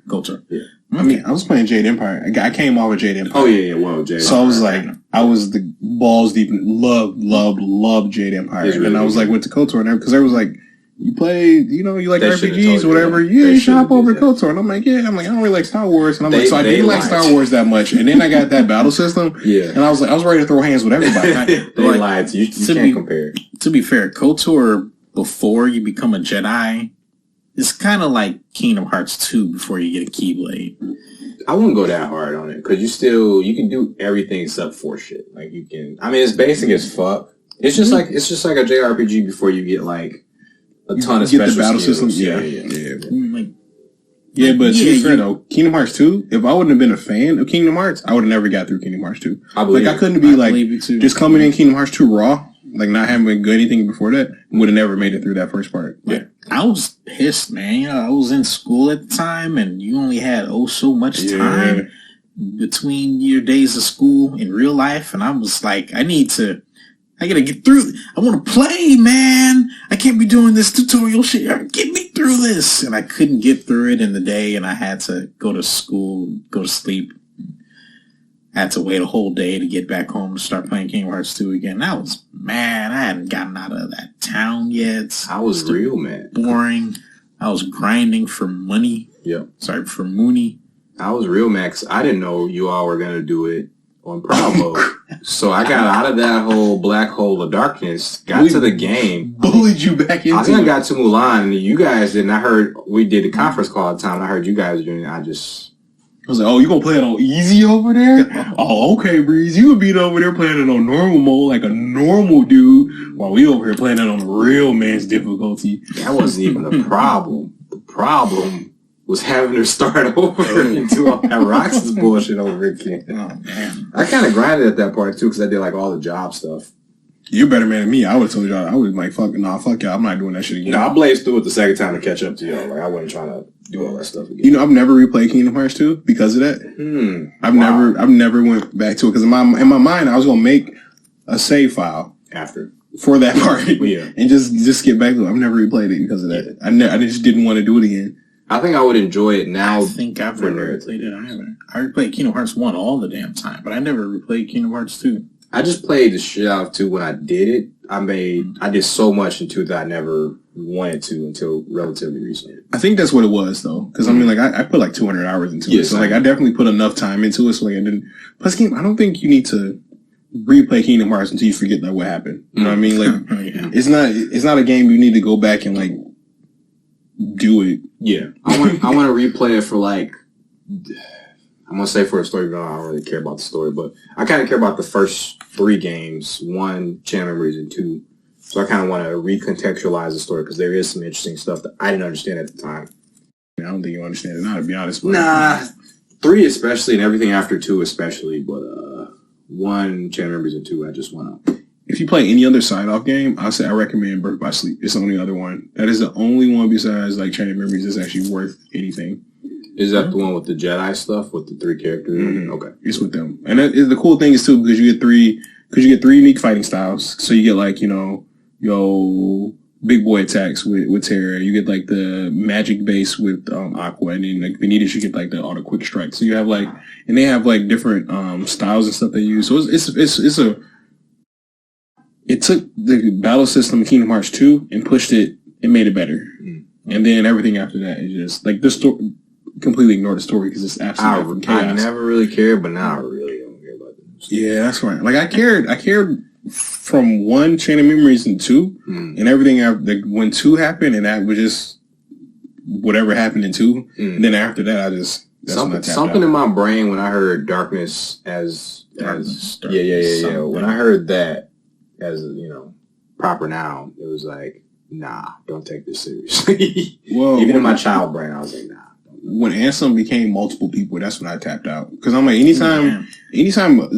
KOTOR. Yeah. I mean, I was playing Jade Empire. I came off of Jade Empire. Oh, yeah. Well, Jade So I was like, I was the balls deep. Loved Jade Empire. Really and I was like, went to KOTOR and because I was like, you play, you like they RPGs or whatever. Yeah, you should hop over to KOTOR. And I'm like, yeah. I'm like, I don't really like Star Wars. And I'm like, so I didn't like Star Wars that much. And then I got that battle system. Yeah. And I was ready to throw hands with everybody. They lied to you. You can't compare. To be fair, KOTOR, before you become a Jedi, it's kind of like Kingdom Hearts 2 before you get a Keyblade. I wouldn't go that hard on it because you can do everything except for shit. Like you can, I mean, it's basic as fuck. It's just like a JRPG before you get like a ton of special the battle skills. system. Yeah. But to be fair though, Kingdom Hearts 2, if I wouldn't have been a fan of Kingdom Hearts, I would have never got through Kingdom Hearts 2. I couldn't be just coming in Kingdom Hearts 2 raw. like not having good anything before that, would have never made it through that first part. Yeah. I was pissed, man. You know, I was in school at the time, and you only had so much time between your days of school in real life, and I was like, I gotta get through. I want to play, man. I can't be doing this tutorial shit. Get me through this. And I couldn't get through it in the day, and I had to go to school, go to sleep. I had to wait a whole day to get back home to start playing Kingdom Hearts 2 again. I hadn't gotten out of that town yet. I was real mad. Boring. I was grinding for money. Yep. Sorry, for Mooney. I was real mad 'cause I didn't know you all were going to do it on proud mode. So I got out of that whole black hole of darkness, got to the game. Bullied you back into I think I got to Mulan, and you guys didn't. I heard we did a conference call at the time, and I heard you guys doing it. I was like, oh, you gonna play it on easy over there? Oh, okay, Breeze. You would be over there playing it on normal mode like a normal dude, while we over here playing it on real man's difficulty. That wasn't even the problem. The problem was having to start over and do all that Roxas bullshit over again. Oh, man. I kind of grinded at that part, too, because I did, like, all the job stuff. You're a better man than me. I would have told y'all. I would like, fuck y'all. I'm not doing that shit again. I blazed through it the second time to catch up to y'all. Like, I wasn't trying to do all that stuff again. You know, I've never replayed Kingdom Hearts 2 because of that. I've never went back to it because in my mind, I was going to make a save file. After. For that part. Yeah. And just get back to it. I've never replayed it because of that. I just didn't want to do it again. I think I would enjoy it now. I think I've never replayed it either. I replayed Kingdom Hearts 1 all the damn time, but I never replayed Kingdom Hearts 2. I just played the shit out of 2 when I did it. I did so much in 2 that I never wanted to until relatively recently. I think that's what it was, though. Because, I mean, like, I put like 200 hours into it. So, like, I definitely put enough time into it. So, like, I didn't... Plus, I don't think you need to replay Kingdom Hearts until you forget, like, what happened. You know what I mean? Like, it's not a game you need to go back and, like, do it. Yeah. I want to replay it for, like... I'm going to say for a story, but I don't really care about the story. But I kind of care about the first 3 games. 1, Chain of Memories, and 2. So I kind of want to recontextualize the story because there is some interesting stuff that I didn't understand at the time. I don't think you understand it now, to be honest. Nah. 3 especially, and everything after 2 especially. But 1, Chain of Memories, and 2, I just want to... If you play any other side-off game, I recommend Birth by Sleep. It's the only other one. That is the only one besides like Chain of Memories that's actually worth anything. Is that the one with the Jedi stuff with the 3 characters? Mm-hmm. Okay, it's with them. And the cool thing is too because you get 3 unique fighting styles. So you get like your big boy attacks with Terra. You get like the magic base with Aqua, and then like Vanitas you get like the auto quick strike. So you have like, and they have like different styles and stuff they use. So it took the battle system of Kingdom Hearts 2 and pushed it and made it better. Mm-hmm. And then everything after that is just like the story. Completely ignore the story because it's absolutely chaos. I never really cared, but now I really don't care about it. Yeah, that's right. Like I cared from 1 Chain of Memories and 2, and everything after when 2 happened, and that was just whatever happened in 2. And then after that, I just something in my brain when I heard darkness as yeah. When I heard that as proper noun, it was like, nah, don't take this seriously. Well, even in my child brain, I was like, nah. When Ansem became multiple people, that's when I tapped out. Because I'm like, anytime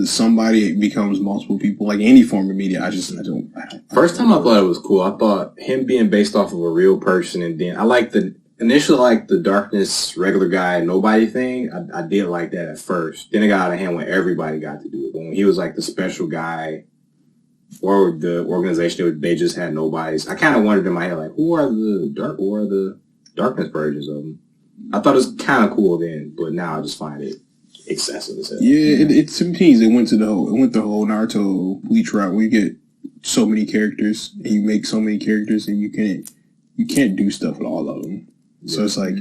somebody becomes multiple people, like any form of media, I don't. First time I thought it was cool. I thought him being based off of a real person, and then I liked the darkness regular guy nobody thing. I did like that at first. Then it got out of hand when everybody got to do it. But when he was like the special guy or the organization, they just had nobodies. I kind of wondered in my head, like, who are the darkness versions of them? I thought it was kind of cool then, but now I just find it excessive as hell. Yeah, it's some teams. It went the whole Naruto Bleach route where you get so many characters and you make so many characters and you can't do stuff with all of them. Yeah. So it's like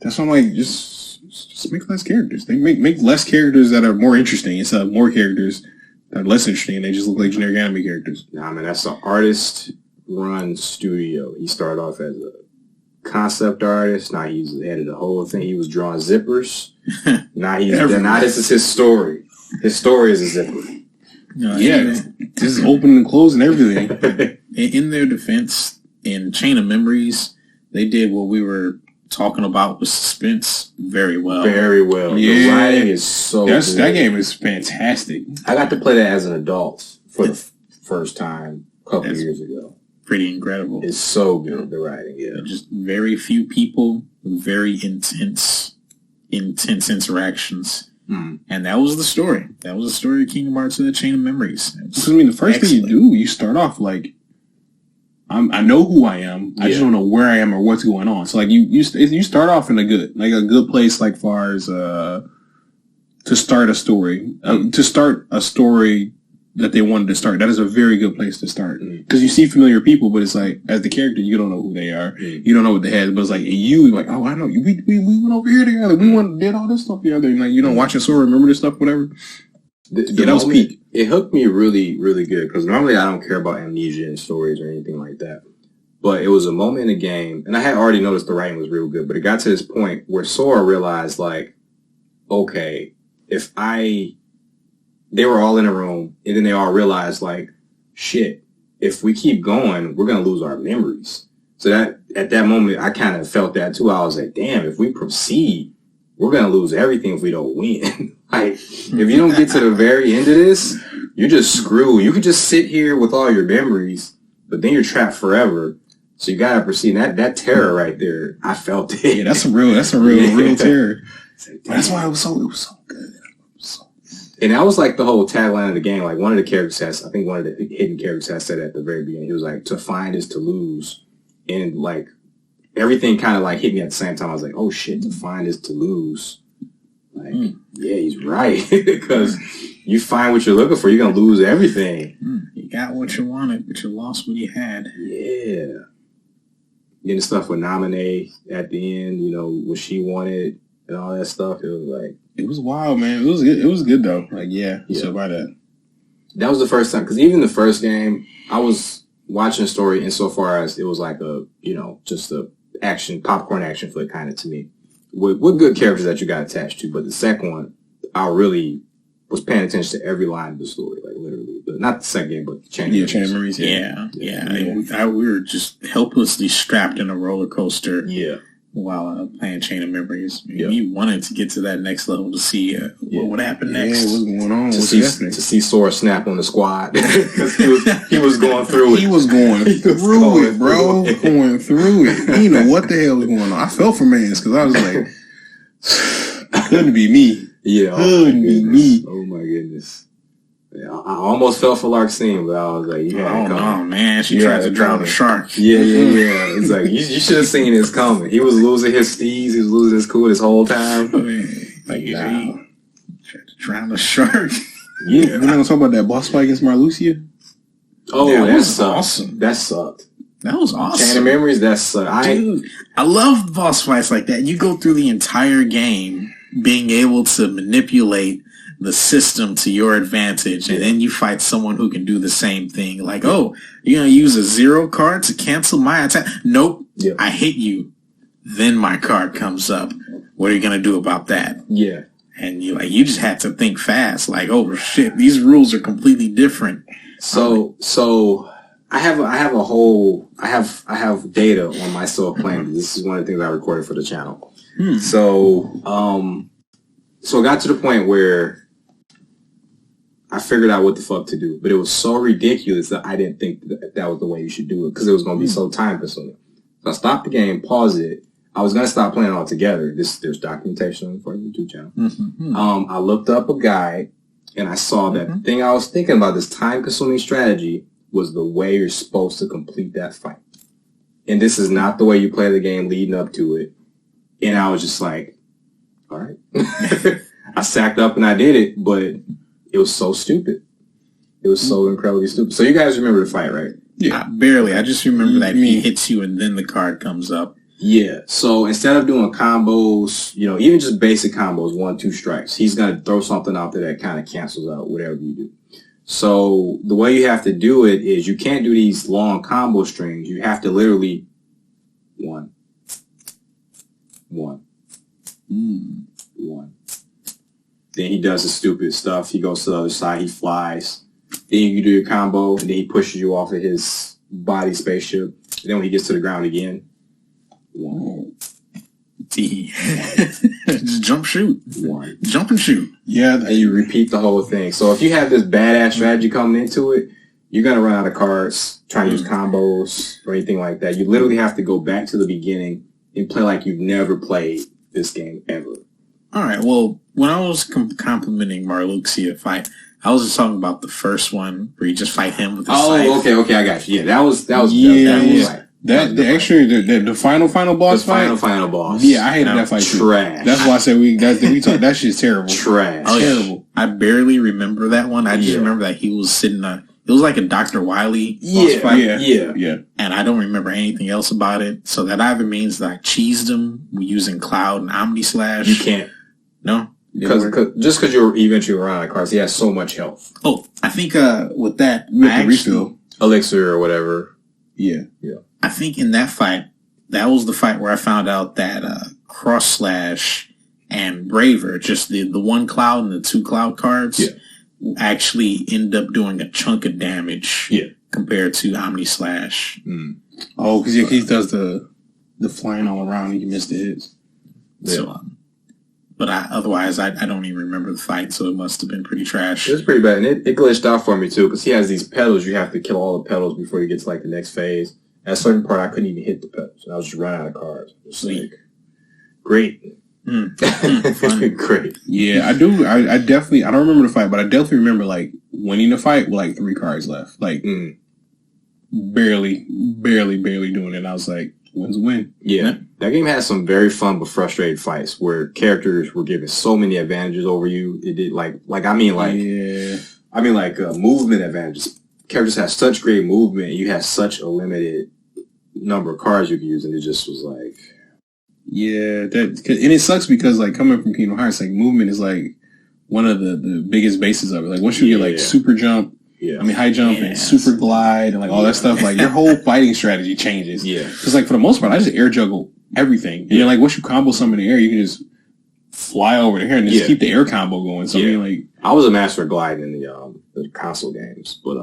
that's why I'm like just make less characters. They make less characters that are more interesting instead of more characters that are less interesting and they just look like generic anime characters. Nah, man, that's an artist-run studio. He started off as a concept artist. Now he's the head of the whole thing. He was drawing zippers. Now this is his story. His story is a zipper. This is open and closed and everything. In their defense, in Chain of Memories, they did what we were talking about with suspense very well. Very well. Yeah. The writing is so good. That game is fantastic. I got to play that as an adult for first time a couple years ago. Pretty incredible. It's so good, the writing, yeah. Just very few people, very intense interactions. And that was the story. That was the story of Kingdom Hearts and the Chain of Memories. I mean, the first thing you do, you start off like, I know who I am. I just don't know where I am or what's going on. So like you start off in a good place, like far as to start a story, that they wanted to start. That is a very good place to start because you see familiar people, but it's like as the character, you don't know who they are. You don't know what they had, but it's like you're like, oh, I know you. We went over here together. We did all this stuff together. And like watching Sora, remember this stuff, whatever. That was peak. It hooked me really, really good because normally I don't care about amnesia and stories or anything like that. But it was a moment in the game, and I had already noticed the writing was real good, but it got to this point where Sora realized, like, okay, they were all in a room, and then they all realized, like, shit, if we keep going, we're going to lose our memories. So that at that moment, I kind of felt that too. I was like, damn, if we proceed, we're going to lose everything if we don't win. Like, if you don't get to the very end of this, you're just screwed. You could just sit here with all your memories, but then you're trapped forever. So you got to proceed. That terror right there, I felt it. Yeah, that's a real terror. That's why it was so good. And that was like the whole tagline of the game. Like one of the characters I think one of the hidden characters has said at the very beginning, he was like, to find is to lose. And like everything kind of like hit me at the same time. I was like, oh shit, to find is to lose. Like, yeah, he's right. Because you find what you're looking for, you're going to lose everything. You got what you wanted, but you lost what you had. Yeah. Getting stuff with Nominee at the end, what she wanted and all that stuff. It was like, it was wild, man. It was good. It was good though. Like, so by that. That was the first time, because even the first game, I was watching a story insofar as it was like a, just a popcorn action flick kind of to me. With good characters that you got attached to. But the second one, I really was paying attention to every line of the story, like literally. But not the second game, but the Chain of Memories. Yeah. We were just helplessly strapped in a roller coaster. Yeah. While playing Chain of Memories. You wanted to get to that next level to see what would happen next. Yeah, what's going on? To see Sora snap on the squad. Because he was going through it. He was going through it, bro. Going through it. He didn't know what the hell was going on. I felt for Mans because I was like, couldn't be me. Yeah. Couldn't be me. Oh my goodness. Yeah, I almost fell for Larxene, but I was like, you had it coming. Oh, man. She tried to drown the shark. Yeah. It's like, you should have seen this coming. He was losing his steez. He was losing his cool this whole time. Like, tried to drown the shark. Yeah. We're not going to talk about that boss fight against Marluxia? Oh, that was awesome. That sucked. That was awesome. Chain of Memories, that sucked. Dude, I love boss fights like that. You go through the entire game being able to manipulate the system to your advantage, and then you fight someone who can do the same thing. Like, oh, you're going to use a 0 card to cancel my attack? Nope. Yeah. I hit you. Then my card comes up. What are you going to do about that? Yeah. And you just had to think fast. Like, oh shit, these rules are completely different. So I have data on myself playing. This is one of the things I recorded for the channel. So it got to the point where I figured out what the fuck to do, but it was so ridiculous that I didn't think that was the way you should do it because it was going to be so time consuming. So I stopped the game, paused it. I was going to stop playing altogether. There's documentation for the YouTube channel. I looked up a guide and I saw that thing I was thinking about, this time consuming strategy, was the way you're supposed to complete that fight. And this is not the way you play the game leading up to it. And I was just like, all right. I sacked up and I did it, but it was so stupid. It was so incredibly stupid. So you guys remember the fight, right? Yeah. Barely. I just remember that he hits you and then the card comes up. Yeah. So instead of doing combos, even just basic combos, 1-2 strikes, he's going to throw something out there that kind of cancels out whatever you do. So the way you have to do it is you can't do these long combo strings. You have to literally 1. Then he does the stupid stuff. He goes to the other side. He flies. Then you do your combo, and then he pushes you off of his body spaceship. And then when he gets to the ground again, 1. Just jump, shoot. 1. Jump and shoot. Yeah. And you repeat the whole thing. So if you have this badass strategy coming into it, you're going to run out of cards trying to use combos or anything like that. You literally have to go back to the beginning and play like you've never played this game ever. All right. Well, when I was complimenting Marluxia fight, I was just talking about the first one where you just fight him with the scythe. Okay, I got you. Yeah, that was the final boss fight. The final boss. Yeah, I hated that fight too. Trash. That's why I said that shit's terrible. Trash. Oh, terrible. I barely remember that one. I just remember that he was sitting it was like a Dr. Wily boss fight. Yeah. And I don't remember anything else about it. So that either means that I cheesed him using Cloud and Omni Slash. You can't. No? Just because you're eventually around out of cards, he has so much health. Oh, I think with that, you have to refill. Elixir or whatever. Yeah. I think in that fight, that was the fight where I found out that Cross Slash and Braver, just the one Cloud and the 2 Cloud cards, actually end up doing a chunk of damage compared to Omni Slash. Mm. Oh, because he does the flying all around and you miss the hits. Yeah. So, but otherwise, I don't even remember the fight, so it must have been pretty trash. It was pretty bad, and it glitched out for me too, because he has these petals. You have to kill all the petals before you get to like the next phase. At a certain part, I couldn't even hit the petals, and I was just running out of cards. It was like, great. Great. Yeah, I do. I definitely, I don't remember the fight, but I definitely remember like winning the fight with like 3 cards left. Like barely doing it. And I was like, when's the win? Yeah. That game had some very fun but frustrated fights where characters were given so many advantages over you. It did movement advantages. Characters had such great movement and you had such a limited number of cards you could use, and it just was like, yeah, and it sucks because like coming from Kingdom Hearts, like movement is like one of the biggest bases of it. Like once you get like super jump, high jump and super glide and like all that stuff, like your whole fighting strategy changes. Yeah, because like for the most part, I just air juggle everything. And then like once you combo something in the air, you can just fly over the air and just keep the air combo going. So I mean, like I was a master of gliding in the console games, but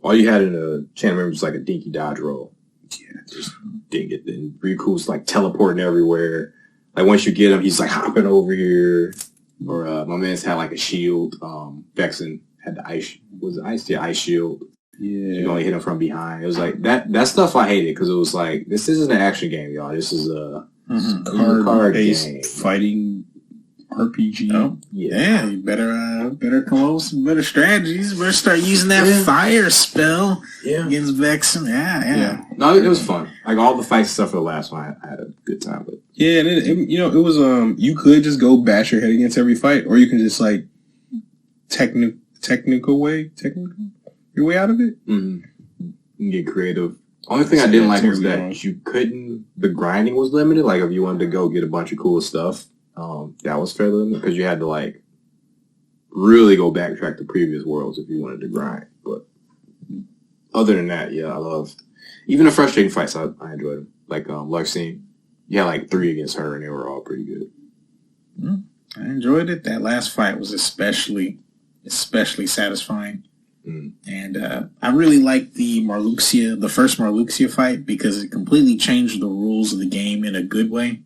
all you had in the channel was like a dinky dodge roll. Yeah, just didn't get it. Riku's like teleporting everywhere. Like once you get him, he's like hopping over here. Or my man's had like a shield. Vexen had the ice. Was it ice? Yeah, ice shield. Yeah, you only hit him from behind. It was like that. That stuff I hated because it was like this isn't an action game, y'all. This is a card-based game. Fighting RPG. Oh, yeah. You better come up with some better strategies. You better start using that fire spell against Vexen. Yeah. No, it was fun. Like all the fight stuff for the last one, I had a good time with. Yeah, and it was you could just go bash your head against every fight, or you can just like technical your way out of it. Mm-hmm. You can get creative. Only thing I didn't like was that you couldn't. The grinding was limited. Like if you wanted to go get a bunch of cool stuff. That was fairly limited because you had to like really go backtrack to previous worlds if you wanted to grind. But other than that, I loved even the frustrating fights. I enjoyed them. Like Luxine, you had like 3 against her, and they were all pretty good. I enjoyed it. That last fight was especially satisfying. And I really liked the first Marluxia fight because it completely changed the rules of the game in a good way.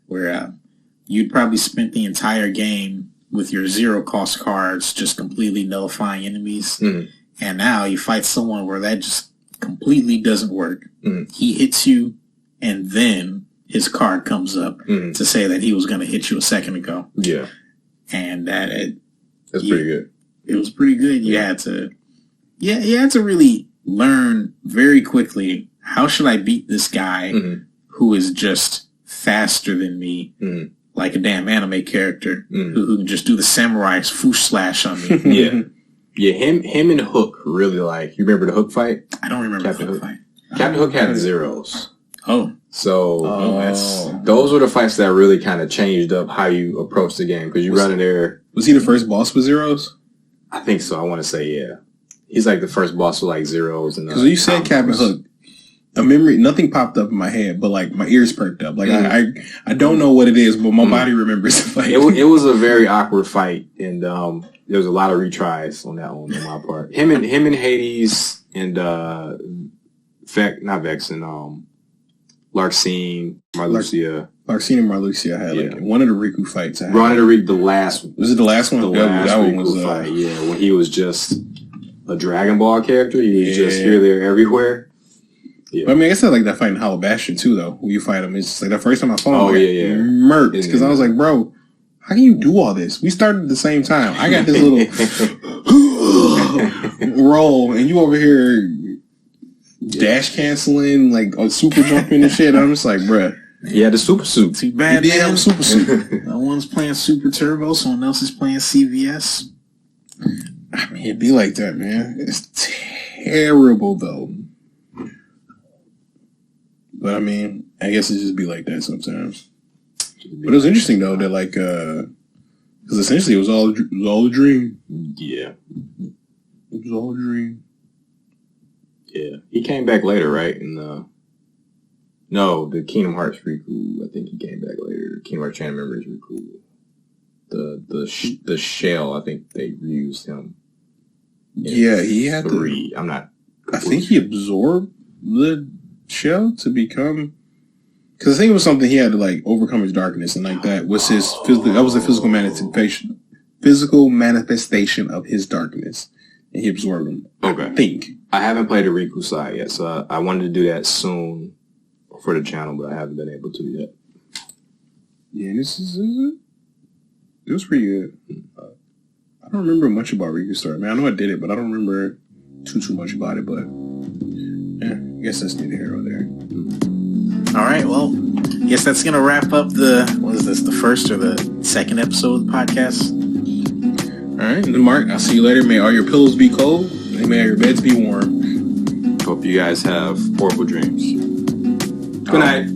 Where you'd probably spent the entire game with your 0-cost cards just completely nullifying enemies. And now you fight someone where that just completely doesn't work. He hits you, and then his card comes up to say that he was going to hit you a second ago. Yeah. And that's pretty good. It was pretty good. You had to really learn very quickly, how should I beat this guy who is just faster than me? Like a damn anime character who can just do the samurai swoosh slash on me. Yeah. Him and Hook really like. You remember the Hook fight? I don't remember Captain Hook fight. Captain Hook had zeros. Oh, so those were the fights that really kind of changed up how you approach the game because you run in there. Was he the first boss with zeros? I think so. I want to say he's like the first boss with like zeros. And because you said Captain Hook. A memory, nothing popped up in my head, but like my ears perked up. Like I don't know what it is, but my body remembers the fight. It was a very awkward fight, and there was a lot of retries on that one on my part. Him and Hades and not Vexen, Larxene, Marluxia. Larxene and Marluxia had like one of the Riku fights. One of the last. Was it the last one? The last Riku fight. Yeah, when he was just a Dragon Ball character. He was just here, there, everywhere. Yeah. But I mean, I said like that fight in Hollow Bastion too, though. When you fight him, it's just like the first time I saw him, murked because I was like, bro, how can you do all this? We started at the same time. I got this little roll, and you over here dash canceling, like super jumping and shit. I'm just like, bruh. Yeah, the super suit. Too bad. Yeah, super suit. One's playing Super Turbo, someone else is playing CVS. I mean, it'd be like that, man. It's terrible, though. But I mean, I guess it just be like that sometimes. But it was interesting though that like, because essentially it was all a dream. Yeah, it was all a dream. Yeah, he came back later, right? In the Kingdom Hearts Riku. I think he came back later. Kingdom Hearts Chain of Memories Riku. The shell. I think they reused him. Yeah, he had 3. I'm not. I think he absorbed the shell to become. Because I think it was something he had to like overcome his darkness, and like that was his physical. That was the physical manifestation of his darkness, and he absorbed them. Okay. I think I haven't played the Riku side yet, so I wanted to do that soon for the channel, but I haven't been able to yet. Yeah, it was pretty good. I don't remember much about Riku story. Man, I know I did it, but I don't remember too much about it. But yeah, I guess that's neither here nor there. All right, well, I guess that's going to wrap up the first or the second episode of the podcast? All right, and then Mark, I'll see you later. May all your pillows be cold, and may all your beds be warm. Hope you guys have horrible dreams. Good night.